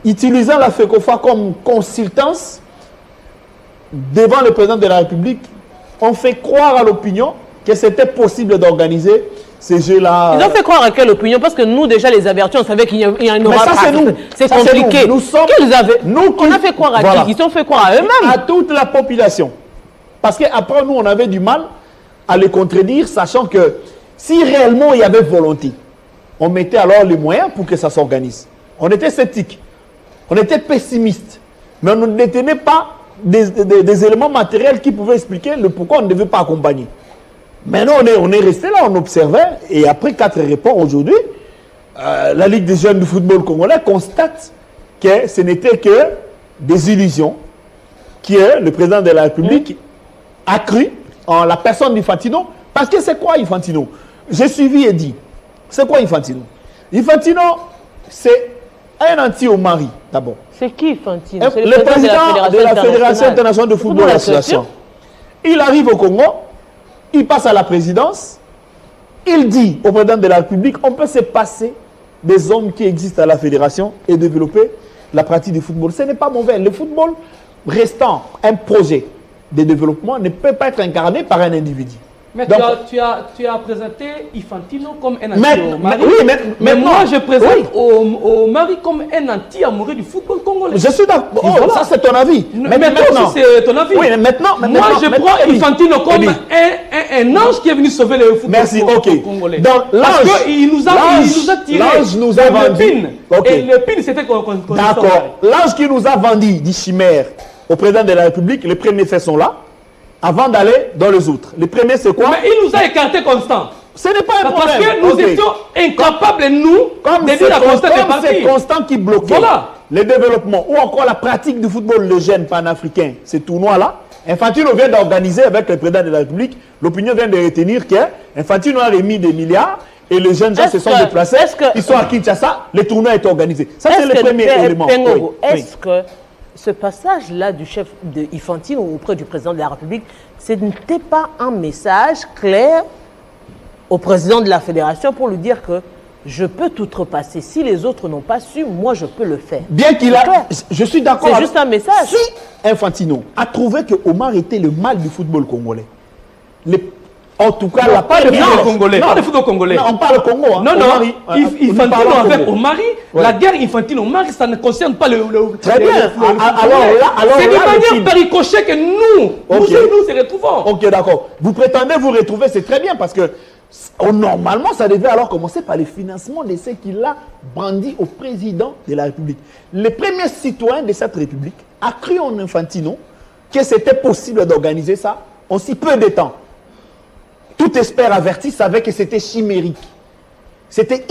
utilisant la FECOFA comme consultance devant le président de la République. On fait croire à l'opinion que c'était possible d'organiser ces jeux-là. Ils ont fait croire à quelle opinion? Parce que nous, déjà, les avertis, on savait qu'il y en aura pas. C'est nous. C'est compliqué. Nous sommes, on a fait croire à qui? Ils ont fait croire à eux-mêmes. À toute la population. Parce qu'après, nous, on avait du mal à les contredire, sachant que si réellement il y avait volonté, on mettait alors les moyens pour que ça s'organise. On était sceptiques. On était pessimistes. Mais on ne détenait pas des éléments matériels qui pouvaient expliquer le pourquoi on ne devait pas accompagner. Maintenant, on est resté là, on observait, et après 4 reports aujourd'hui, la Ligue des jeunes du football congolais constate que ce n'était que des illusions, que le président de la République a cru en la personne d'Infantino. Parce que c'est quoi Infantino? J'ai suivi et dit, c'est quoi Infantino? Infantino, c'est un anti-Omari, d'abord. C'est qui Infantino? C'est le président de la Fédération internationale de football association. Il arrive au Congo, il passe à la présidence, il dit au président de la République, on peut se passer des hommes qui existent à la fédération et développer la pratique du football. Ce n'est pas mauvais. Le football, restant un projet de développement, ne peut pas être incarné par un individu. Mais Donc, tu as présenté Infantino comme un Mais- anti-Omari. oui, mais mais moi, maintenant- je présente oui. Omari comme un anti-amoureux du football congolais. Je suis d'accord. Oh, Voilà. ça, c'est ton avis. Mais toi aussi, c'est ton avis. Oui, mais maintenant. Moi, maintenant- je maintenant, prends Elie, Infantino comme Elie. un ange qui est venu sauver le football Merci, ok. congolais. Donc, Parce l'ange- qu'il nous a tiré. l'ange nous a vendu. pin. Ok. Et le pin, c'était qu'on D'accord. L'ange qui nous a vendu des chimères au président de la République, les premiers faits sont là, avant d'aller dans les autres. Les premiers, c'est quoi? Mais il nous a écarté Constant. Ce n'est pas un Parce problème. que nous Ok. étions incapables, nous, Comme de c'est dire à Constant de comme c'est partir. Constant qui bloquait Voilà. le développement ou encore la pratique du football le jeune panafricain, ces tournois-là, Infantino vient d'organiser avec le président de la République, l'opinion vient de retenir qu'Infantino a remis des milliards et les jeunes gens se sont déplacés, ils sont à Kinshasa, les tournois étaient organisés. Ça, c'est le premier élément. Pengogo, Oui, oui. est-ce que ce passage-là du chef de Infantino auprès du président de la République, ce n'était pas un message clair au président de la fédération pour lui dire que je peux tout repasser. Si les autres n'ont pas su, moi je peux le faire. Bien qu'il a... Clair. Je suis d'accord. C'est avec- juste un message. Si Infantino a trouvé que Omar était le mal du football congolais, en tout cas, la Pas de première- football congolais. Non. Pas de football congolais. Non, on parle Congo. Hein. Non, non, Omari, nous Infantino parlons avec Congo. Omari, Ouais. la guerre Infantino-Omari, ça ne concerne pas le Très bien. Alors c'est là, de le manière film- par ricochet que nous Ok. nous se retrouvons. Ok, d'accord. Vous prétendez vous retrouver, c'est très bien parce que normalement, ça devait alors commencer par le financement de ce qu'il a brandi au président de la République. Les premiers citoyens de cette République a cru en Infantino que c'était possible d'organiser ça en si peu de temps. Tout expert averti savait que c'était chimérique. C'était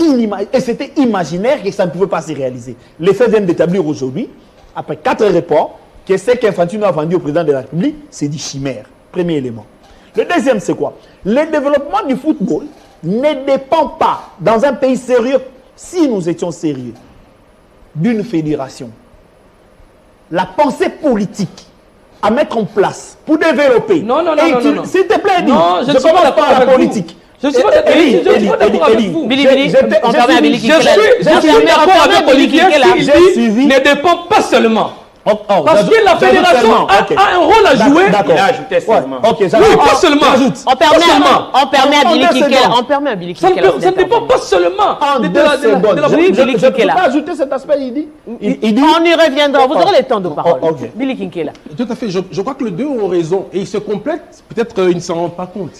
imaginaire et ça ne pouvait pas se réaliser. Les faits viennent d'établir aujourd'hui, après 4 reports, que ce qu'Infantino a vendu au président de la République, c'est du chimère. Premier élément. Le deuxième, c'est quoi? Le développement du football ne dépend pas, dans un pays sérieux, si nous étions sérieux, d'une fédération. La pensée politique à mettre en place pour développer. Non, non, non, Et non, tu- non, non. S'il te plaît, dis, Non, je ne suis pas commence d'accord par la avec vous. politique. Je ne suis pas d'accord avec vous. Billy, Billy, on permet à Billy Je Kikela. suis d'accord avec Olivier qui J'ai suivi. ne dépend pas seulement. Oh, oh, Parce que la j'ajoute fédération seulement, ok. a un rôle à jouer. D'accord. Il a ajouté seulement. Ouais, ok, Oui, j'ajoute. pas seulement. J'ajoute. On permet, seulement. on permet à En Billy deux Kikela. secondes. On permet à Billy Ça ne Kikela. ça ne dépend pas seulement En de 2 la secondes. Oui, Billy Je ne peux Kikela. pas ajouter cet aspect, il dit. Il dit. On y reviendra. Vous aurez le temps de parole. Oh, ok. Billy Kikela. Tout à fait. Je crois que les deux ont raison et ils se complètent. Peut-être qu'ils ne s'en rendent pas compte.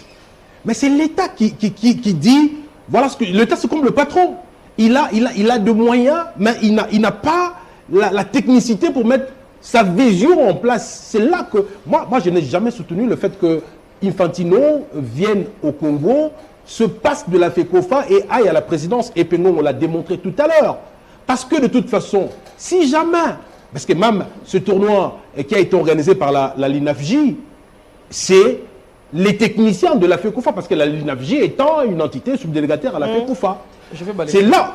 Mais c'est l'État qui dit, voilà ce que l'État c'est comme le patron. Il a de moyens, mais il n'a pas la technicité pour mettre sa vision en place. C'est là que moi je n'ai jamais soutenu le fait que Infantino vienne au Congo, se passe de la FECOFA et aille à la présidence. Et Pengon, on l'a démontré tout à l'heure. Parce que de toute façon, si jamais, parce que même ce tournoi qui a été organisé par la LINAFJ, c'est les techniciens de la FECOFA, parce que la LINAFJ étant une entité subdélégataire à la FECOFA. Je vais balayer. C'est là.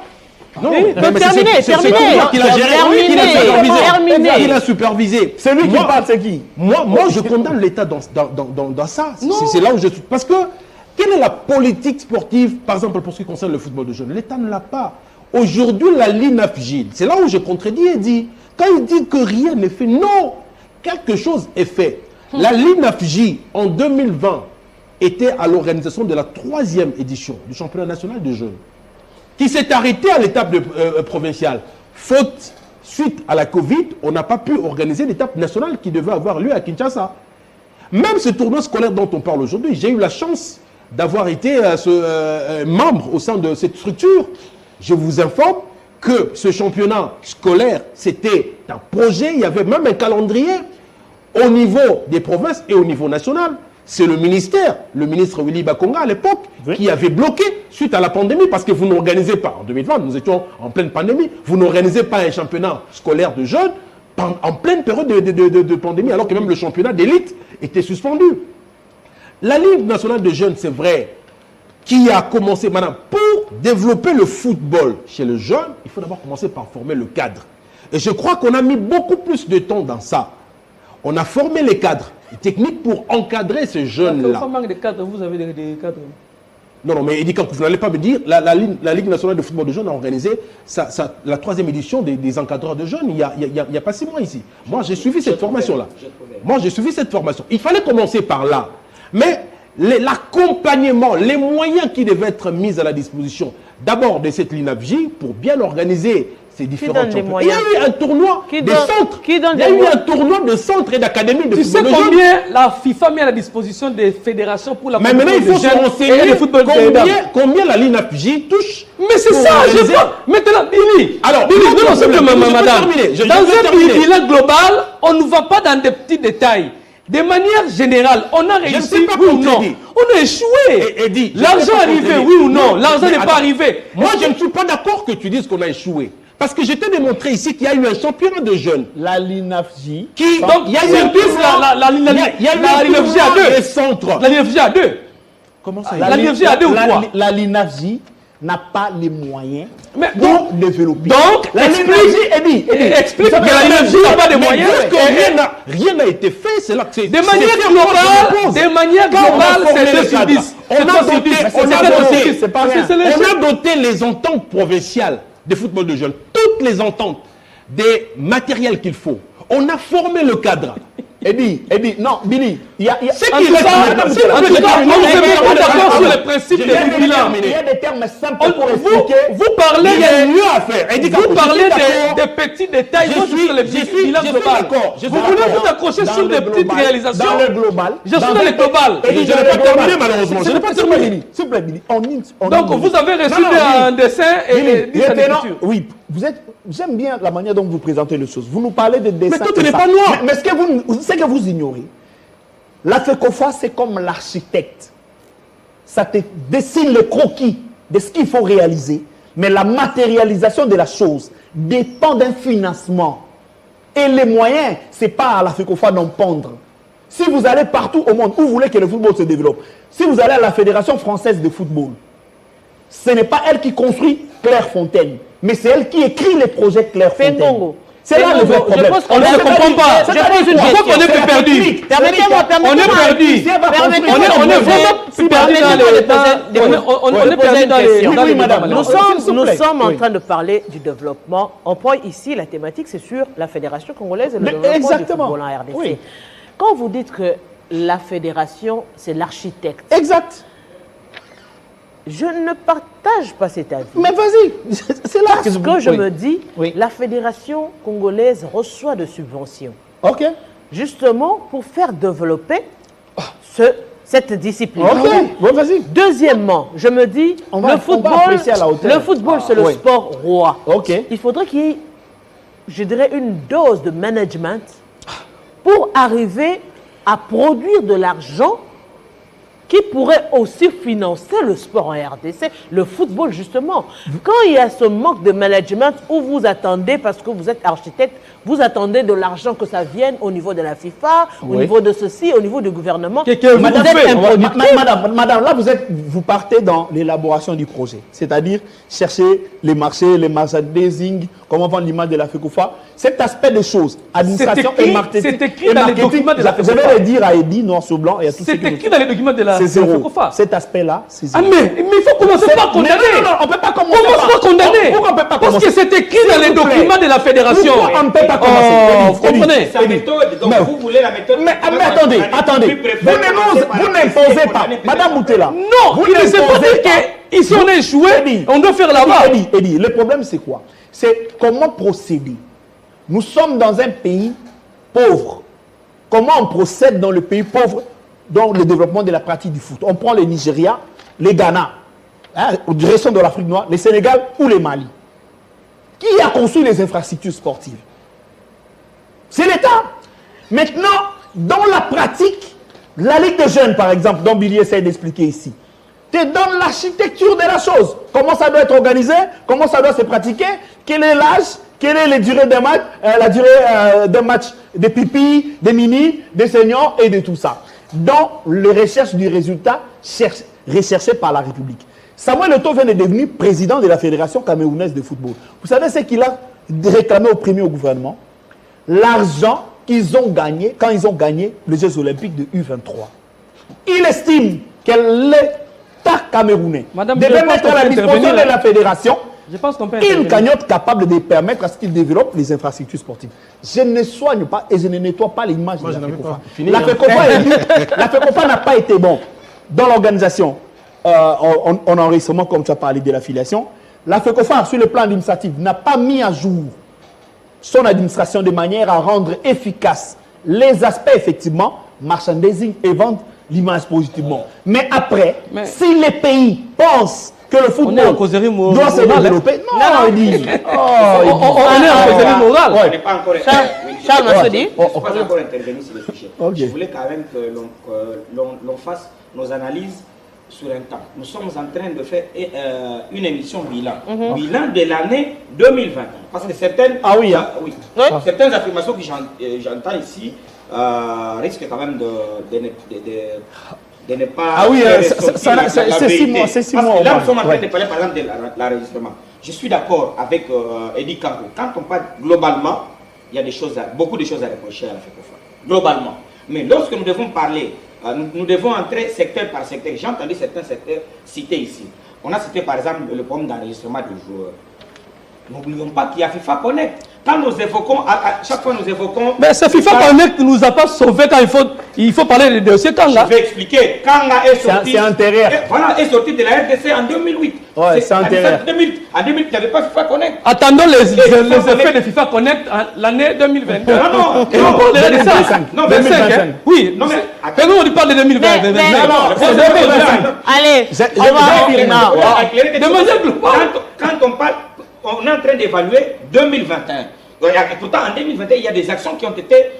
Non, Oui, mais c'est terminé, ce terminé. tournoi qu'il a géré, Terminé, qu'il a supervisé. terminé. Il a supervisé. C'est lui qui Moi- parle, c'est qui? moi, je condamne l'État dans ça. C'est là où je suis. Parce que, quelle est la politique sportive, par exemple, pour ce qui concerne le football de jeunes? L'État ne l'a pas. Aujourd'hui, la LINAFJ, c'est là où je contredis et dis, quand il dit que rien n'est fait, non, quelque chose est fait. La LINAFJ, en 2020, était à l'organisation de la 3e édition du championnat national de jeunes, qui s'est arrêté à l'étape provinciale. Faute, suite à la Covid, on n'a pas pu organiser l'étape nationale qui devait avoir lieu à Kinshasa. Même ce tournoi scolaire dont on parle aujourd'hui, j'ai eu la chance d'avoir été membre au sein de cette structure. Je vous informe que ce championnat scolaire, c'était un projet, il y avait même un calendrier au niveau des provinces et au niveau national. C'est le ministère, le ministre Willy Bakonga à l'époque, Oui. qui avait bloqué suite à la pandémie, parce que vous n'organisez pas, en 2020, nous étions en pleine pandémie, vous n'organisez pas un championnat scolaire de jeunes en pleine période de pandémie, alors que même le championnat d'élite était suspendu. La Ligue nationale de jeunes, c'est vrai, qui a commencé maintenant, pour développer le football chez les jeunes, il faut d'abord commencer par former le cadre. Et je crois qu'on a mis beaucoup plus de temps dans ça. On a formé les cadres techniques pour encadrer ces jeunes-là. Quand manque de cadres, vous avez des cadres. Non, mais Eddy Kankou, vous n'allez pas me dire, la Ligue nationale de football de jeunes a organisé la 3e édition des encadreurs de jeunes il n'y a pas 6 mois ici. Moi, j'ai suivi cette formation-là. Moi, j'ai suivi cette formation. Il fallait commencer par là. Mais l'accompagnement, les moyens qui devaient être mis à la disposition d'abord de cette LINAFJ pour bien organiser ces différents donne les championnats. Il y a moyens? eu un tournoi Qui de donne- centres. qui donne Il y a des eu moyens? un tournoi de centres et d'académies de Tu sais football de jeunes. combien la FIFA met à la disposition des fédérations pour la Mais maintenant, il faut se renseigner le football de dames. combien la LINAFJ touche. Mais c'est pour ça, je réaliser- vois. Maintenant, Billy. Alors, Billy, non, non, simplement, je peux madame. terminer, je Dans peux un terminer. bilan global, on ne va pas dans des petits détails. De manière générale, on a ne réussi, sais pas oui ou compter, non. dit. On a échoué. Eddie, je sais L'argent pas est arrivé, compter. oui ou non. L'argent Mais n'est pas attends. arrivé. Moi, je ne suis pas d'accord que tu dises qu'on a échoué. Parce que je t'ai démontré ici qu'il y a eu un championnat de jeunes. La LINAFJ. Qui, Donc, il y a eu c'est un plus tournoi- il y a eu la un LINAFJ tournoi à deux. des centres. La LINAFJ à deux. Comment ça La LINAFJ à deux ou quoi? La LINAFJ n'a pas les moyens Mais pour développer. donc, La LINAFJ, Eddie, explique que la LINAFJ n'a pas de moyens. Rien n'a été fait, c'est là que c'est. De manière globale, c'est 2 sur 10. On a doté, c'est pas rien. on a doté les ententes provinciales de football de jeunes, toutes les ententes, des matériels qu'il faut. On a formé le cadre. Eddie, non, Billy, il y a... C'est En qui tout reste cas, maintenant, on c'est la- ne s'est pas d'accord sur les principes Il y a des des bilans. termes- il y a des termes simples pour Vous expliquer. parlez Il y a mieux à faire. Eddie Kako, Vous je parlez suis d'accord. des petits détails, Je moi, suis- sur les je suis- bilans je suis global. d'accord, je suis Vous voulez d'accord. vous accrocher Dans sur le des petites global, réalisations. dans le global. Je suis dans dans le global. Eddie, Je n'ai pas terminé, malheureusement. Je n'ai pas terminé. S'il vous plaît, Billy. On Donc, vous avez reçu Non, non, un dessin et Billy, 10 ans maintenant, d'écriture. oui, j'aime bien la manière dont vous présentez les choses. Vous nous parlez de dessins. toi, tu et n'es ça. pas noir. Mais ce que vous ignorez, la FECOFA, c'est comme l'architecte. Ça te dessine le croquis de ce qu'il faut réaliser, mais la matérialisation de la chose dépend d'un financement. Et les moyens, ce n'est pas à la FECOFA d'en pondre. Si vous allez partout au monde où vous voulez que le football se développe, si vous allez à la Fédération française de football, ce n'est pas elle qui construit Clairefontaine, mais c'est elle qui écrit les projets Clairefontaine. Pengongo. C'est là le vrai Pengongo, problème. je pense qu'on On ne a- se comprend pas. Je pose une Pourquoi question. on est plus perdu? Permettez-moi, On est perdu. Si elle va construire- On est vraiment perdu dans les... On est perdu dans les... Oui, dans les madame. débats. Nous S'il vous sommes plaît. en Oui. train de parler du développement. On prend ici la thématique, c'est sur la Fédération congolaise et le Mais développement exactement. du football en RDC. Oui. Quand vous dites que la fédération, c'est l'architecte, Exact. je ne partage pas cet avis. Mais vas-y, c'est là Parce que je Oui. me dis, Oui. la fédération congolaise reçoit de subventions, Ok. justement pour faire développer cette discipline. Ok. Bon, vas-y. Deuxièmement, je me dis, On va apprécier à la hauteur. le football, c'est le oui. sport roi. Ok. Il faudrait qu'il y ait, je dirais, une dose de management pour arriver à produire de l'argent qui pourrait aussi financer le sport en RDC, le football justement. Quand il y a ce manque de management où vous attendez, parce que vous êtes architecte, vous attendez de l'argent que ça vienne au niveau de la FIFA, au Oui. niveau de ceci, au niveau du gouvernement. Que vous Madame, faites. êtes improductif. madame, là vous partez dans l'élaboration du projet, c'est-à-dire chercher les marchés, les merchandising, comment vendre l'image de la FECOFA, cet aspect des choses, administration C'est écrit- et marketing. c'est écrit et dans les marketing, documents de la Je FECOFA. vais le dire à Eddie, noir sur blanc, et à tous ceux C'est qui nous écrit dans les documents de la c'est zéro. FECOFA. Cet aspect-là, c'est Ah zéro. mais il faut commencer par condamner. Non, on ne peut pas commencer Commence par condamner. Pourquoi on ne peut pas Parce que commencer? c'est écrit dans les S'il vous plaît. documents de la fédération. Pourquoi on ne peut pas commencer? Oh, Eddie, vous comprenez? Eddie, Sa méthode, donc Mais- vous voulez la méthode. Mais attendez, vous n'imposez pas. Madame Boutela. Non, vous il ne sait pas n'imposez dire que ici on a échoué, Eddie, on doit faire là-bas. Eddie, le problème c'est quoi? C'est comment procéder. Nous sommes dans un pays pauvre. Comment on procède dans le pays pauvre dans le développement de la pratique du foot? On prend le Nigeria, les Ghana, du reste de l'Afrique noire, le Sénégal ou le Mali. Qui a construit les infrastructures sportives? C'est l'État. Maintenant, dans la pratique, la Ligue des jeunes, par exemple, dont Billy essaie d'expliquer ici, te donne l'architecture de la chose. Comment ça doit être organisé, comment ça doit se pratiquer, quel est l'âge, quelle est la durée d'un match, d'un match des pipis, des mini, des seniors et de tout ça. Dans les recherches du résultat recherché par la République. Samuel Eto'o vient de devenir président de la Fédération camerounaise de football. Vous savez ce qu'il a réclamé au premier au gouvernement? L'argent qu'ils ont gagné quand ils ont gagné les Jeux Olympiques de U23. Il estime que l'État camerounais Madame, devait je pense mettre qu'on à la peut disposition intervenir, de la fédération Je pense qu'on peut une intervenir. cagnotte capable de permettre à ce qu'ils développent les infrastructures sportives. Je ne soigne pas et je ne nettoie pas l'image de la je n'avais FECOFA. pas fini, La hein. FECOFA n'a pas été bon. dans l'organisation, en enregistrement, comme tu as parlé de l'affiliation, la FECOFA, sur le plan administratif, n'a pas mis à jour son administration de manière à rendre efficace les aspects, effectivement, marchandising et vente l'image positivement. Mais après, si les pays pensent que le football doit se développer, non, on dit. On est en causerie morale. On n'est pas encore. Charles Massoudi. Je ne suis pas encore intervenu sur le sujet. Okay. Je voulais quand même que l'on fasse nos analyses sur un temps. Nous sommes en train de faire une émission bilan. Bilan de l'année 2020. Parce que certaines, certaines affirmations que j'entends ici risquent quand même de ne pas. Ah oui, c'est 6 mois. Là, nous sommes en train de parler par exemple de l'enregistrement. Je suis d'accord avec Eddie Kanko. Quand on parle globalement, il y a beaucoup de choses à reprocher à la FECOFA. Globalement. Mais lorsque nous devons parler, nous devons entrer secteur par secteur. J'ai entendu certains secteurs cités ici. On a cité par exemple le problème d'enregistrement des joueurs. N'oublions pas qu'il y a FIFA Connect. Quand nous évoquons, à chaque fois nous évoquons... Mais ce FIFA Connect ne nous a pas sauvés quand il faut parler des dossiers Kanga. Je vais expliquer. Kanga est sorti... C'est intérieur. Voilà, est sorti de la RDC en 2008. Ouais, c'est intérieur. En 2008, il n'y avait pas FIFA Connect. Attendons les effets de FIFA Connect l'année 2022. Non, et on parlera de ça. Non, 25, hein? Oui, non, mais quand on parle de 2020, Allez, quand on parle, on est en train d'évaluer 2021. Pourtant, en 2021, il y a des actions qui ont été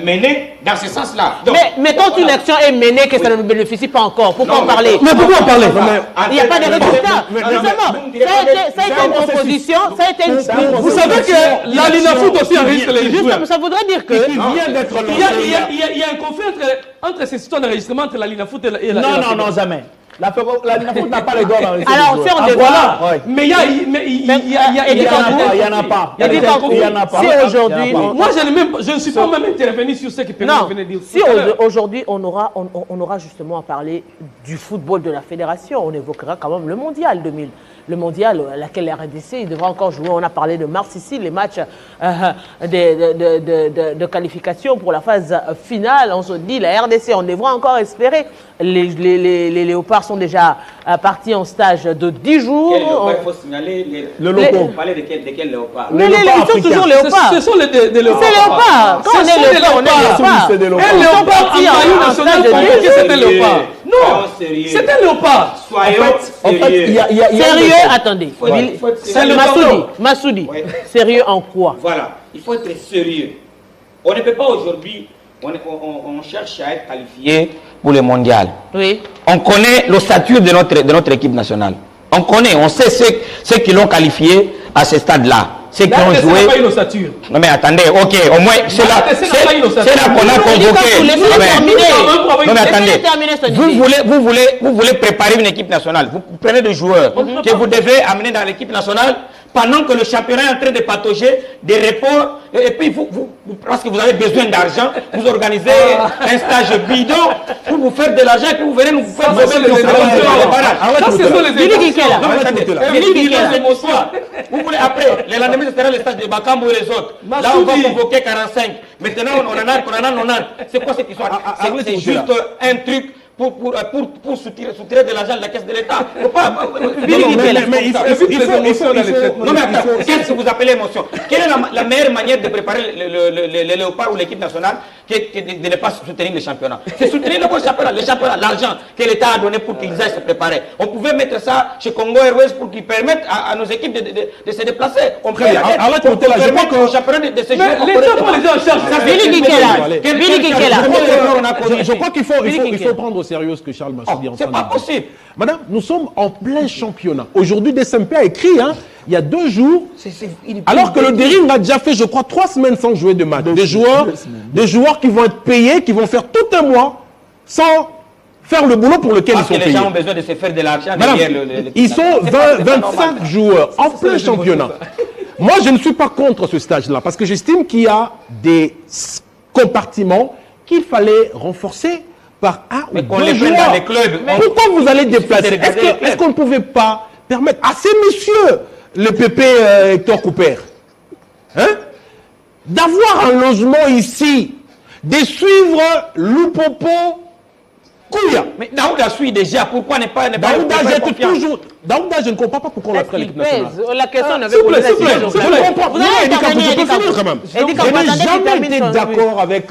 menées dans ce sens-là. Mais quand une action est menée, que ça ne bénéficie pas encore, pourquoi en parler? Mais pourquoi en parler? Il n'y a pas de résultat. Ça a été une proposition, ça a été une... Vous savez que la Linafoot aussi enregistre les joueurs. Ça voudrait dire que... Il y a un conflit entre ces histoires d'enregistrement entre la Linafoot et la... Non, jamais. La Linafoot n'a pas les droits d'enregistrer. Alors, si on dévoile... Mais il y en a pas. Si aujourd'hui... Moi, je ne suis pas même intervenu sur ce que Pénal venait de dire. Si aujourd'hui, on aura justement à parler du football de la fédération, on évoquera quand même le mondial 2000. Le mondial, à laquelle la RDC devra encore jouer. On a parlé de mars ici, les matchs de qualification pour la phase finale. On se dit, la RDC, on devra encore espérer. Les léopards sont déjà partis en stage de 10 jours. Quel léopard, il faut signaler le loco. Vous parlez de quel léopard? Mais les sont toujours léopards. Ce sont des léopards. C'est léopards. Quand on est léopard, on est léopard. C'est des léopards. Un léopard en maillot national pour que c'était léopard. Non, sérieux. c'est un léopard. Soyons sérieux. Sérieux, attendez. Massoudi, sérieux en quoi? Voilà, il faut être sérieux. On ne peut pas aujourd'hui, on cherche à être qualifié pour le mondial. Oui. On connaît le statut de notre équipe nationale. On sait ceux qui l'ont qualifié à ce stade-là. Ceux qui ont joué. Pas une ossature. Non mais attendez, ok, au moins c'est là qu'on a convoqué. Non mais attendez, vous voulez préparer une équipe nationale. Vous prenez des joueurs que vous devez amener dans l'équipe nationale pendant que le championnat est en train de patauger, des reports, et puis parce que vous avez besoin d'argent, vous organisez un stage bidon pour vous faire de l'argent et puis vous venez nous faire vous voulez après, les lendemains, ce sera le stage de Bakambo et les autres. Là, on va convoquer 45. Maintenant, on en a 90. C'est quoi cette histoire? C'est juste un truc pour soutirer de l'argent de la caisse de l'État. Non mais attends, qu'est-ce que vous appelez émotion? Quelle est la meilleure manière de préparer les léopards ou l'équipe nationale que de ne pas soutenir le championnat? C'est soutenir le championnat, l'argent que l'État a donné pour qu'ils aillent se préparer. On pouvait mettre ça chez Congo Airways pour qu'ils permettent à nos équipes de se déplacer. On peut permettre au championnat de se jouer. L'État prend les gens en charge. Je crois qu'il faut prendre au sérieux ce que Charles Massoudi est en train de dire. C'est pas possible. Madame, nous sommes en plein championnat. Aujourd'hui, DSMP a écrit, il y a 2 jours, alors que le Dering a déjà fait, je crois, 3 semaines sans jouer de match. Des joueurs qui vont être payés, qui vont faire tout un mois sans faire le boulot pour lequel ils sont payés. Parce que les gens ont besoin de se faire de l'argent. Ils sont 25 joueurs en plein championnat. Moi, je ne suis pas contre ce stage-là, parce que j'estime qu'il y a des compartiments qu'il fallait renforcer par 1 ou 2 joueurs. Dans les clubs. Pourquoi vous allez déplacer? Est-ce qu'on ne pouvait pas permettre à ces messieurs, le PP Hector Cooper, d'avoir un logement ici, de suivre Loupopo Kouya. Mais Daouda suit déjà, pourquoi ne pas Daouda faire jette confiance? toujours. Daouda, je ne comprends pas pourquoi on l'a pris à l'équipe nationale. La question n'avait S'il vous plaît, posé s'il vous plaît, la s'il Je vous plaît. ne comprends Vous pas. allez Eddie Kankou, terminer, je peux Eddie finir Kankou. quand même. Eddie Kankou, Je n'ai attendez qu'il jamais termine été son- d'accord avec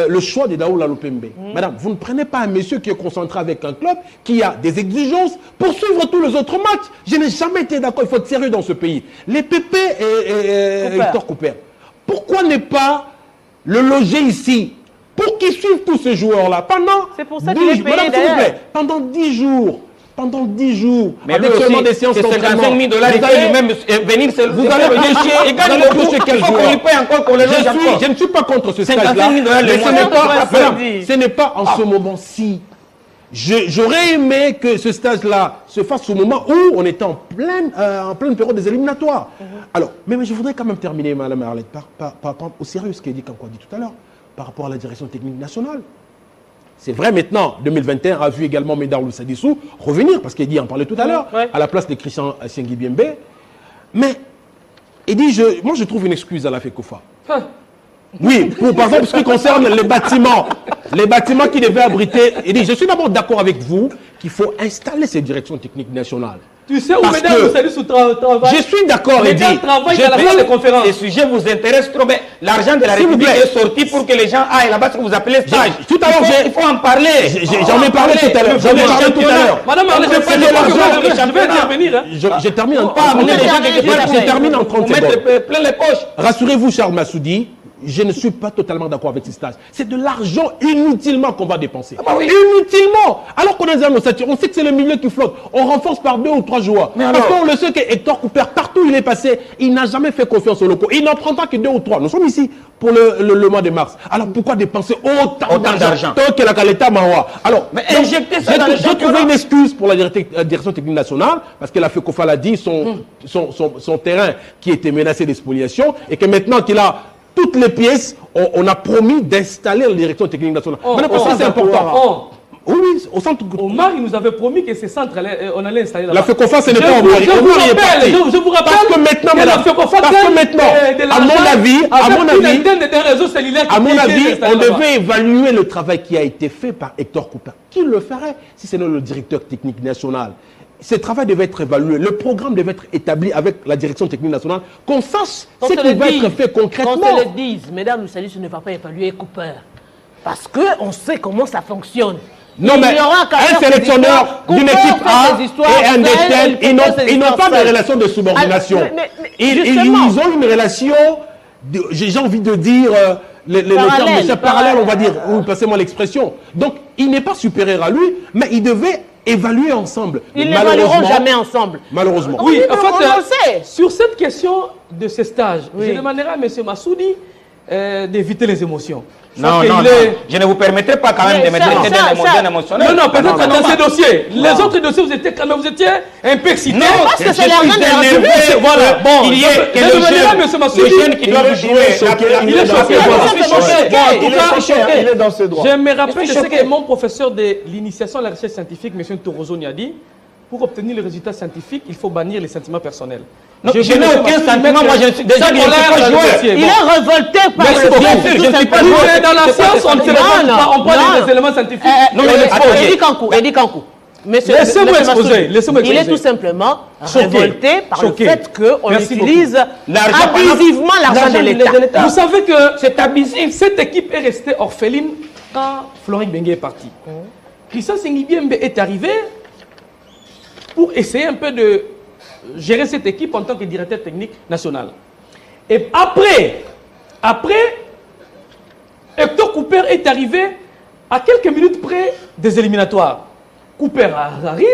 le choix de Daoula Lopembe. Madame, vous ne prenez pas un monsieur qui est concentré avec un club qui a des exigences pour suivre tous les autres matchs. Je n'ai jamais été d'accord. Il faut être sérieux dans ce pays. Les Pépé et Hector Cooper, pourquoi ne pas le loger ici pour qu'ils suivent tous ces joueurs-là pendant C'est pour ça qu'il est 10 payé, Madame, s'il vous d'ailleurs. plaît, pendant 10 jours. Pendant 10 jours. Mais avec lui seulement aussi, des séances c'est d'entraînement. 55 000 $, il Vous peut allez- lui-même venir se vous allez piocher- et gagne vous allez le coup. piocher quel Il faut qu'on joueur? lui paye encore pour le loger encore. Je ne suis pas contre ce 55 stage-là. 000 $ Mais le mois. ce n'est pas, Madame, madame, dit. ce n'est pas en ce moment-ci. J'aurais aimé que ce stage-là se fasse au moment où on était en pleine période des éliminatoires. Alors, mais je voudrais quand même terminer, Madame Arlette, par rapport au sérieux ce qu'Eddie Kankou a dit tout à l'heure, par rapport à la direction technique nationale. C'est vrai maintenant, 2021 a vu également Médard Loussadissou revenir, parce qu'Eddie en parlait tout à l'heure, ouais. à la place de Christian Siengui Biembe. Mais Eddie, moi je trouve une excuse à la FECOFA. Oui, par exemple, ce qui concerne les bâtiments qui devaient abriter. Eddie, je suis d'abord d'accord avec vous qu'il faut installer ces directions techniques nationales. Tu sais où Parce Mesdames que- vous allez sous travail. Je suis d'accord, Eddie. Mesdames travaillent Je dans la prends- salle de conférence. Ces sujets vous intéressent trop, mais l'argent de la S'il vous République plaît. est sorti pour que les gens aillent là-bas, ce que vous appelez stage. Tout à l'heure, il faut en parler. J'en ai parlé tout à l'heure. J'en ai parlé tout à l'heure. Madame Arlette, je C'est vais de l'argent, je vais intervenir. Hein. Je termine en Pas amener les gens quelque part. Je termine en 30 Pour secondes. mettre plein les poches. Rassurez-vous, Charles Massoudi, je ne suis pas totalement d'accord avec ces stages. C'est de l'argent inutilement qu'on va dépenser. bah oui. Inutilement. Alors qu'on est dans nos satires, on sait que c'est le milieu qui flotte. On renforce par 2 ou 3 joueurs. Mais Parce alors qu'on le sait que Hector Cooper, partout où il est passé, il n'a jamais fait confiance aux locaux. Il n'en prend pas que 2 ou 3. Nous sommes ici pour le mois de mars. Alors pourquoi dépenser autant d'argent tant que la Caleta Marois? Alors, Mais donc, injectez ça dans le j'ai championnat. trouvé une excuse pour la direction technique nationale, parce que la FECOFA l'a dit, son terrain qui était menacé d'expoliation, et que maintenant qu'il a toutes les pièces, on a promis d'installer la direction technique nationale. Maintenant, parce que c'est important. Oui, au centre. Omar, il nous avait promis que ces centres, on allait installer là-bas. La FECOFA, ce n'est pas Je Omar. vous Omar, il est parti. je vous rappelle Parce que maintenant, que la madame, FECOFA parce que gagne maintenant, de à mon l'argent avis, avec une antenne des réseaux cellulaires qui à mon était avis, installée on là-bas. devait évaluer le travail qui a été fait par Hector Cooper. Qui le ferait si ce n'est le directeur technique national? Ce travail devait être évalué, le programme devait être établi avec la direction technique nationale, qu'on sache ce qui va être fait concrètement. Qu'on se le dise, mesdames, nous saluons, ne va pas évaluer Cooper. Parce qu'on sait comment ça fonctionne. Non, mais un sélectionneur d'une équipe A et un DTL, ils n'ont pas de relation de subordination. Ils ont une relation, j'ai envie de dire, le terme de parallèle, on va dire, ou passez-moi l'expression. Donc, il n'est pas supérieur à lui, mais ils devaient évaluer ensemble. Ils n'évalueront jamais ensemble. Malheureusement. Oui, en on fait, le sait. sur cette question de ces stages, Oui. je demanderai à M. Massoudi d'éviter les émotions. Je Non, pense qu'il non, non. est- Je ne vous permettrai pas quand même Mais de me ça, traiter ça, d'un émotionnel. Non, non, peut-être Non, dans non, ces non. dossiers. Les autres dossiers, vous étiez un peu excités. Non, parce que je c'est suis l'argent de la énervé République. Voilà, bon, qu'il y ait que je les demanderai à M. jeunes Massoudi. qui doivent jouer. il est choqué. Bon, en tout cas, Il est dans ses droits. je me rappelle de ce choqué. que mon professeur de l'initiation à la recherche scientifique, M. Torozoni, a dit. Pour obtenir les résultats scientifiques, il faut bannir les sentiments personnels. Non, je n'ai aucun sentiment, moi je suis déjà je ne suis pas joueur. Il est révolté par Merci le beaucoup. fait, Bien sûr, tout je suis pas simplement. joueur. Dans la science, on ne se Non, révolte non, pas, on parle non. des éléments scientifiques. Non, mais attendez. Eddie Kankou. Laissez-moi exposer, laissez-moi Il est exposer. tout simplement Choqué. révolté par Choqué. le fait qu'on Merci utilise L'argent abusivement l'argent de l'État. Vous savez que C'est abusif. cette équipe est restée orpheline quand Florent Bengue est parti. Christian Sengibiembe est arrivé pour essayer un peu de gérer cette équipe en tant que directeur technique national. Et après, Hector Cooper est arrivé à quelques minutes près des éliminatoires. Cooper arrive,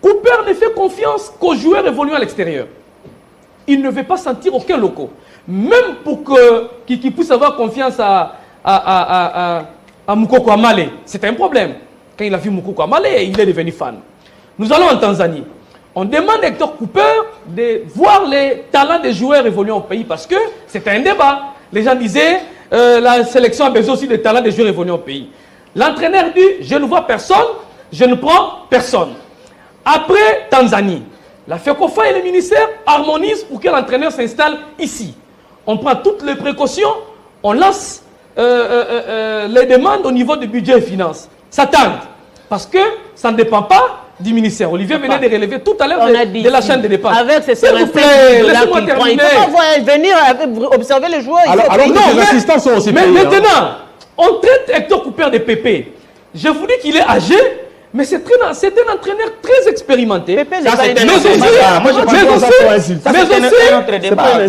Cooper ne fait confiance qu'aux joueurs évoluant à l'extérieur. Il ne veut pas sentir aucun loco. Même pour qu'il puisse avoir confiance à Moukoko Amale, c'est un problème. Quand il a vu Moukoko Amale, il est devenu fan. Nous allons en Tanzanie. On demande à Hector Cooper de voir les talents des joueurs évoluant au pays parce que c'est un débat. Les gens disaient la sélection a besoin aussi des talents des joueurs évoluant au pays. L'entraîneur dit je ne vois personne, je ne prends personne. Après Tanzanie, la FECOFA et le ministère harmonisent pour que l'entraîneur s'installe ici. On prend toutes les précautions, on lance les demandes au niveau du budget et finances. Ça tarde. parce que ça ne dépend pas du ministère. Olivier venait de relever tout à l'heure de la chaîne de dépenses. Avec ces s'il vous 55 plaît, dollars laissez-moi qu'il prend, il terminer. peut pas venir observer les joueurs. Alors que les assistants sont aussi Mais payés, hein. maintenant, on traite Hector Cooper de Pépé. Je vous dis qu'il est âgé, mais c'est un entraîneur très expérimenté. Pépé, Ça, c'est un mais autre aussi, débat. Moi, je pense que ça, c'est un autre débat. mais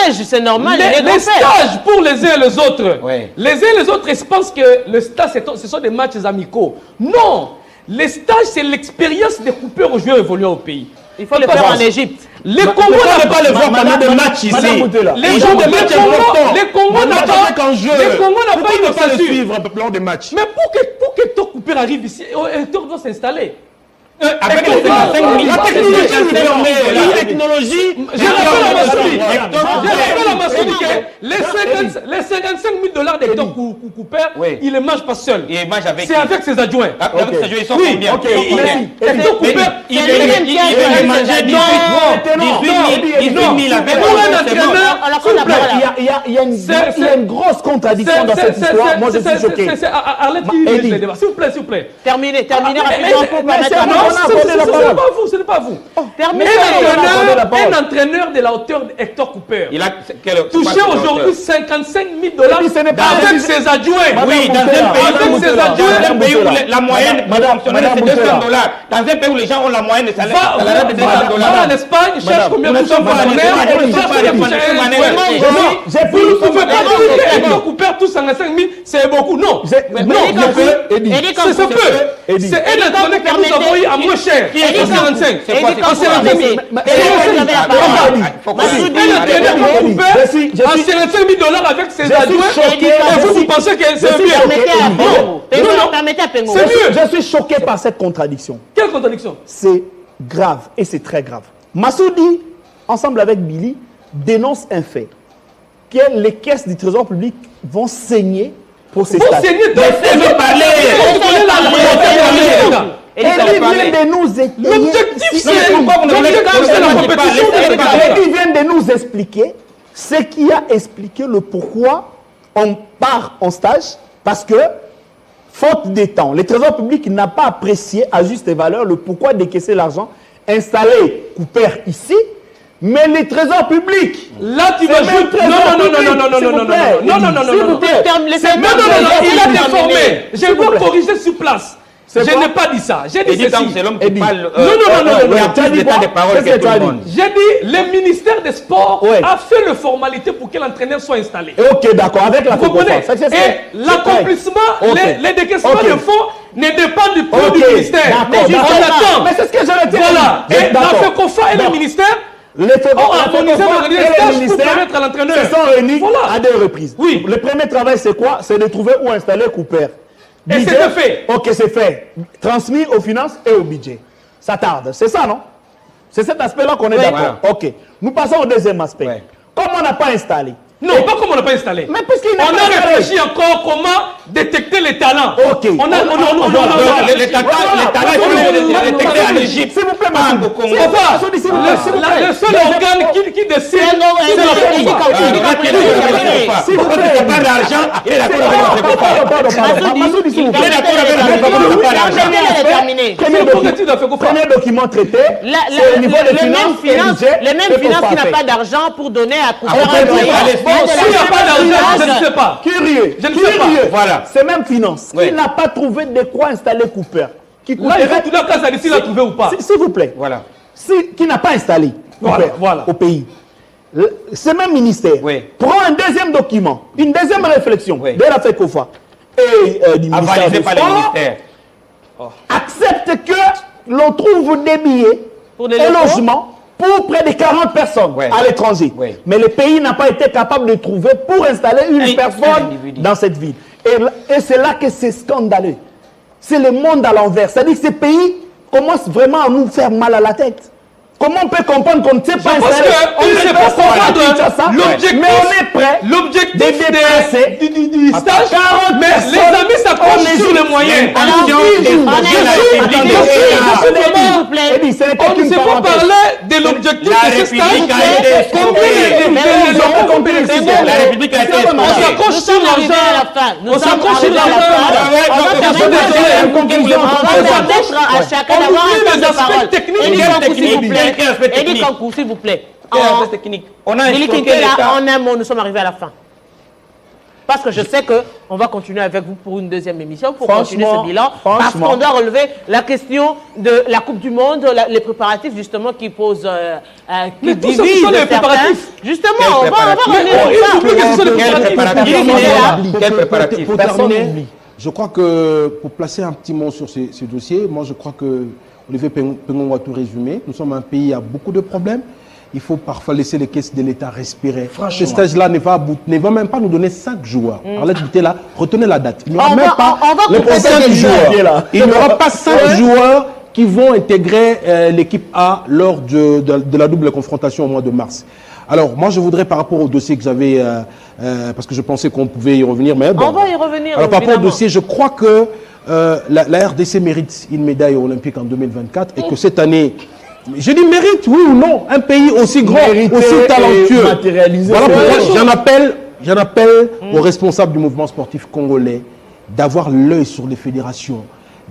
aussi, c'est normal. les stages pour les uns et les autres. Ouais. Les uns et les autres, ils pensent que le stage, ce sont des matchs amicaux. Non! Les stages, c'est l'expérience des coupeurs aux joueurs évoluant au pays. Il faut le faire en Égypte. Les Congos n'ont pas le voir pendant des matchs ici. Les gens des matchs importants. Les Congos n'ont pas une pas le censure. suivre plan de match. Mais pour que Hector Cooper arrive ici, Hector doit s'installer. Avec les 55 000, La technologie, Je rappelle à Massoudi que les 55 000 dollars d'Hector Cooper, Oui. il ne mange pas seul. Il mange avec C'est avec ses adjoints. Avec ses joueurs, ils sont Oui, combien? ok, Ils sont combien? merci. Hector Cooper, Il veut manger 18 000 avec pour un entraîneur, Il y a une grosse contradiction dans cette histoire. Moi, je suis choqué. Arlette, s'il vous plaît. Terminez rapidement pour permettre à Non, ce n'est pas vous. Terminez. Un entraîneur de la hauteur d'Hector Cooper touchait aujourd'hui 55 000 dollars avec ses adjoints. Oui, dans un pays où la moyenne fonctionnaire c'est 200 dollars. Dans un pays où les gens ont la moyenne de salaire de 200 Va dollars. en Espagne, cherche combien de gens vous ne pouvez pas dire que Hector Cooper touche 55 000, c'est beaucoup. Non, c'est peu. C'est un entraîneur que nous avons eu à moins cher. En 45. En 55 000. En 55 000 dollars avec ses adjoints, et vous pensez que c'est mieux. Permettez à Pengo. C'est mieux. Je suis choqué par cette contradiction. Quelle contradiction? C'est grave et c'est très grave. Massoudi, ensemble avec Billy, dénonce un fait que les caisses du trésor public vont saigner pour ces Vous stages. saignez de Et ils viennent de nous l'objectif, c'est la compétition. ils viennent de nous expliquer ce qui a expliqué le pourquoi on part en stage, parce que faute de temps, le trésor public n'a pas apprécié à juste valeur le pourquoi décaisser l'argent, installer Cooper ici, mais les trésors publics. Là, tu vas jouer. Non, il a déformé. Je dois corriger sur place. Je n'ai pas dit ça. J'ai dit ceci. C'est l'homme qui parle. Il a plus de temps de parole que tout le monde. J'ai dit, le ministère des Sports a fait les formalités pour que l'entraîneur soit installé. Ok, d'accord, avec la Vous comprenez? FECOFA. Et l'accomplissement, les décaissements de fonds ne dépendent du plan du ministère. D'accord, On attend. mais c'est ce que je dire. Voilà. Et la FECOFA et le ministère Les FECOFA et le ministère se sont réunis à deux reprises. Oui. Le premier travail, c'est quoi? C'est de trouver où installer Cooper. Et c'est fait. Ok, c'est fait. Transmis aux finances et au budget. Ça tarde. C'est ça, non? C'est cet aspect-là qu'on est d'accord. Ok. Nous passons au deuxième aspect. Ouais. Comme on n'a pas installé. Non, pas comme on n'a pas installé. Mais puisqu'il n'a On pas a installé. réfléchi encore comment détecter les talents. Ok. Les talents, Les talents, il faut les détecter en Égypte. S'il vous plaît, Pas Massoudi. au Congo. Massoudi, s'il vous plaît, s'il vous plaît. le seul organe qui décide, c'est la FECOFA. S'il vous plaît. Il n'a pas d'argent, il est d'accord avec la FECOFA. Massoudi, s'il vous Il est plaît. d'accord avec la FECOFA, il n'a pas d'argent. Premier document traité, c'est au niveau des finances et budget. Les mêmes finances qui n'ont pas d'argent pour donner à Cooper. S'il n'y a pas d'argent, je ne sais pas. Curieux. Je ne sais pas. Voilà. C'est même finance. Ouais. Qui n'a pas trouvé de quoi installer Cooper. Qui Là, il faut coûterait- tout le cas, ça s'il a trouvé ou pas. S'il vous plaît. Voilà. Qui n'a pas installé Cooper Voilà. au pays. Ce même ministère Oui. prend un deuxième document, une deuxième réflexion Oui. de la FECOFA et du ministère Avalisé des par le Sports, ministère. accepte que l'on trouve des billets Pour des et locaux. logements pour près de 40 personnes Ouais. à l'étranger. Ouais. Mais le pays n'a pas été capable de trouver pour installer une Un personne individu. dans cette ville. Et c'est là que c'est scandaleux. C'est le monde à l'envers. C'est-à-dire que ces pays commencent vraiment à nous faire mal à la tête. Comment on peut comprendre qu'on ne sait pas Parce installer qu'on ne sait pas comprendre l'objectif. mais on est prêt L'objectif de déplacer du stage, 40 mais les amis s'accrochent sur les moyens. S'il vous plaît. On ne sait pas parler de l'objectif La de ce stage. République a été Combien La République a été On expropriée. s'accroche sur l'argent. On s'accroche sur l'argent. On va permettre à chacun d'avoir un temps de parole. Eddie Kankou, s'il vous plaît. On a Billy escroqué l'État. en un mot, nous sommes arrivés à la fin. Parce que je sais qu'on va continuer avec vous pour une deuxième émission, pour continuer ce bilan. Parce qu'on doit relever la question de la Coupe du Monde, les préparatifs justement qui posent, qui divisent les certains. préparatifs. Justement, on va revenir sur ça. Quel préparatif? Pour terminer, je crois que pour placer un petit mot sur ce dossier, moi je crois que Olivier Pengongo a tout résumé. Nous sommes un pays à beaucoup de problèmes. Il faut parfois laisser les caisses de l'État respirer. Ce stage-là ne va même pas nous donner 5 joueurs. Arlette Boutella, retenez la date. Il n'y aura même pas les 5 joueurs. Il n'y aura pas 5 joueurs qui vont intégrer l'équipe A lors de la double confrontation au mois de mars. Alors, moi, je voudrais, par rapport au dossier que j'avais, parce que je pensais qu'on pouvait y revenir, mais bon. On va y revenir. Alors, par rapport au dossier, je crois que la RDC mérite une médaille olympique en 2024 et que cette année, je dis mérite, oui ou non, un pays aussi grand, aussi talentueux. Voilà pourquoi j'en appelle aux responsables du mouvement sportif congolais d'avoir l'œil sur les fédérations,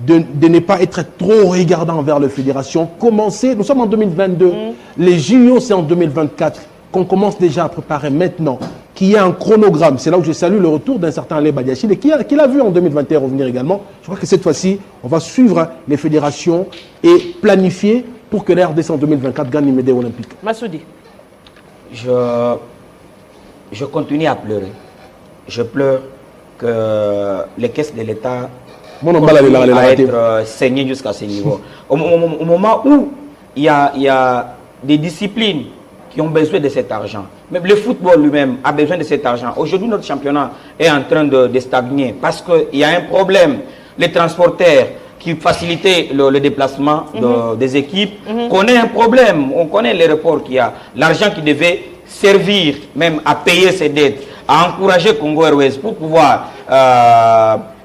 de ne pas être trop regardant vers les fédérations. Nous sommes en 2022, les JO c'est en 2024, qu'on commence déjà à préparer maintenant, qu'il y ait un chronogramme. C'est là où je salue le retour d'un certain Alain Badiachile et qui l'a vu en 2021 revenir également. Je crois que cette fois-ci, on va suivre les fédérations et planifier pour que la RDC en 2024 gagne une médaille olympique. Massoudi. Je continue à pleurer. Je pleure que les caisses de l'État continuent à être saignées jusqu'à ce niveau. Au moment où il y a des disciplines qui ont besoin de cet argent, même le football lui-même a besoin de cet argent. Aujourd'hui, notre championnat est en train de stagner parce qu'il y a un problème. Les transporteurs qui facilitaient le déplacement des équipes, connaît un problème. On connaît les reports qu'il y a. L'argent qui devait servir même à payer ses dettes, à encourager Congo Airways pour pouvoir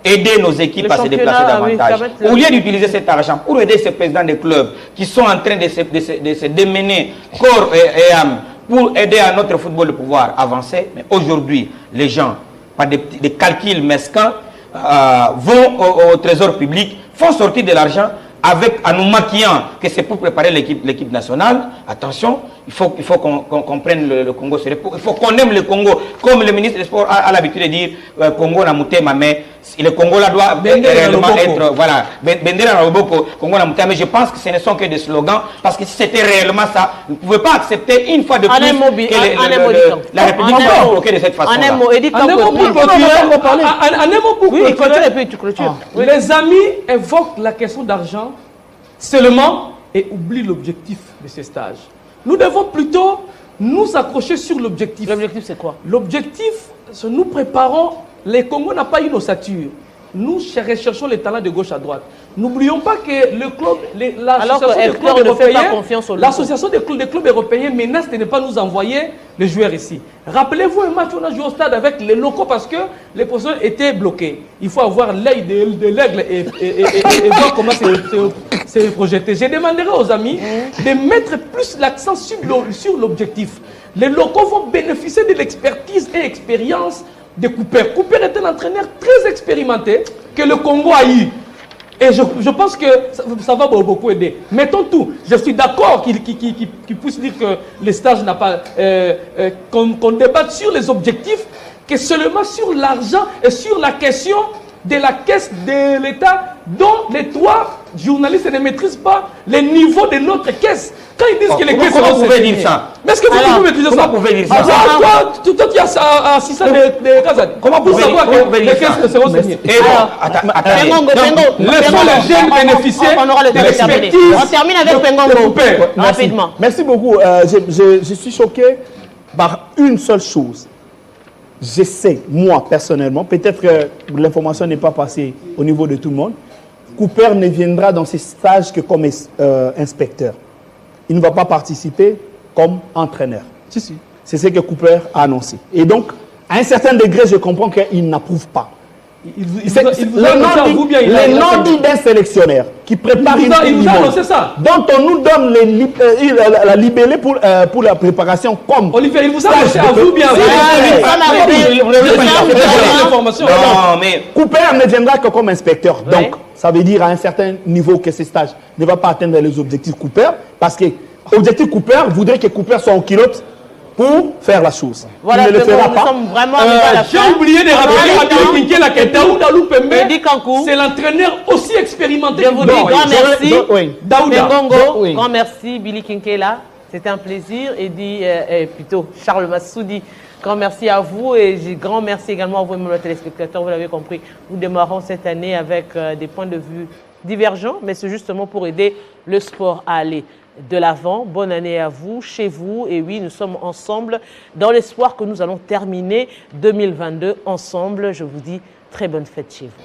aider nos équipes à se déplacer davantage. Au lieu d'utiliser cet argent pour aider ces présidents des clubs qui sont en train de se démener corps et âme pour aider à notre football de pouvoir avancer, mais aujourd'hui, les gens, par des calculs mesquins, vont au trésor public, font sortir de l'argent en nous maquillant que c'est pour préparer l'équipe nationale. Attention, il faut qu'on prenne le Congo sérieux. Il faut qu'on aime le Congo. Comme le ministre des Sports a l'habitude de dire, Congo n'a mouté ma main. Le Congo là doit réellement être, voilà, Bendera Roboko, Congo n'a mouté. Mais je pense que ce ne sont que des slogans, parce que si c'était réellement ça, vous ne pouvez pas accepter une fois de plus que la République soit bloquée de cette façon-là. Les amis évoquent la question d'argent seulement et oublient l'objectif de ces stages. Nous devons plutôt nous accrocher sur l'objectif. L'objectif, c'est quoi? L'objectif, c'est nous préparons. Les Congo n'a pas une ossature. Nous recherchons les talents de gauche à droite. N'oublions pas que le club, l'association des clubs européens menace de ne pas nous envoyer les joueurs ici. Rappelez-vous un match où on a joué au stade avec les locaux parce que les positions étaient bloquées. Il faut avoir l'œil de l'aigle et voir comment c'est projeté. Je demanderai aux amis de mettre plus l'accent sur l'objectif. Les locaux vont bénéficier de l'expertise et expérience de Cooper. Cooper est un entraîneur très expérimenté que le Congo a eu. Et je pense que ça va beaucoup aider. Mettons tout. Je suis d'accord qu'il puisse dire que les stages n'a pas... qu'on débatte sur les objectifs, que seulement sur l'argent et sur la question de la caisse de l'État dont les 3 journalistes ne maîtrisent pas les niveaux de notre caisse. Quand ils disent que les caisses... Comment vous pouvez dire ça? Mais est-ce que vous pouvez maîtriser ça? Comment vous pouvez dire ça? Toi, tu as 600 de Kazan. Comment vous pouvez dire ça? Les caisses seront signées. Laissons les jeunes bénéficier de l'expertise. On termine avec Pengongo. Rapidement. Merci beaucoup. Je suis choqué par une seule chose. Je sais, moi, personnellement, peut-être que l'information n'est pas passée au niveau de tout le monde, Cooper ne viendra dans ces stages que comme inspecteur. Il ne va pas participer comme entraîneur. C'est ce que Cooper a annoncé. Et donc, à un certain degré, je comprends qu'il n'approuve pas. Il vous C'est- a le annoncé à nom vous bien. dit- les noms dits d'un sélectionneur qui prépare Il une vous a Coupe du annoncé Monde, ça. dont on nous donne la libellée pour la préparation comme Olivier, il vous a stage annoncé à de- vous bien. C'est- Non, mais Cooper ne viendra que comme inspecteur. Ouais. Donc, ça veut dire à un certain niveau que ce stage ne va pas atteindre les objectifs Cooper. Parce que objectif Cooper voudrait que Cooper soit en culotte pour faire la chose. Voilà, Il ne le c'est bon, fera nous pas. sommes vraiment arrivés à la J'ai fin. oublié de rappeler à Billy Kinké la Daouda Loupembe. Eddie Kankou. C'est l'entraîneur aussi expérimenté Je que vous vous. dis Non, grand oui, merci. oui. Daouda. Pengongo, Oui. grand merci. Billy Kinkela, c'était un plaisir. Et dit plutôt Charles Massoudi, grand merci à vous et grand merci également à vous, mes téléspectateurs. Vous l'avez compris, nous démarrons cette année avec des points de vue divergents, mais c'est justement pour aider le sport à aller de l'avant. Bonne année à vous, chez vous. Et oui, nous sommes ensemble dans l'espoir que nous allons terminer 2022 ensemble. Je vous dis très bonne fête chez vous.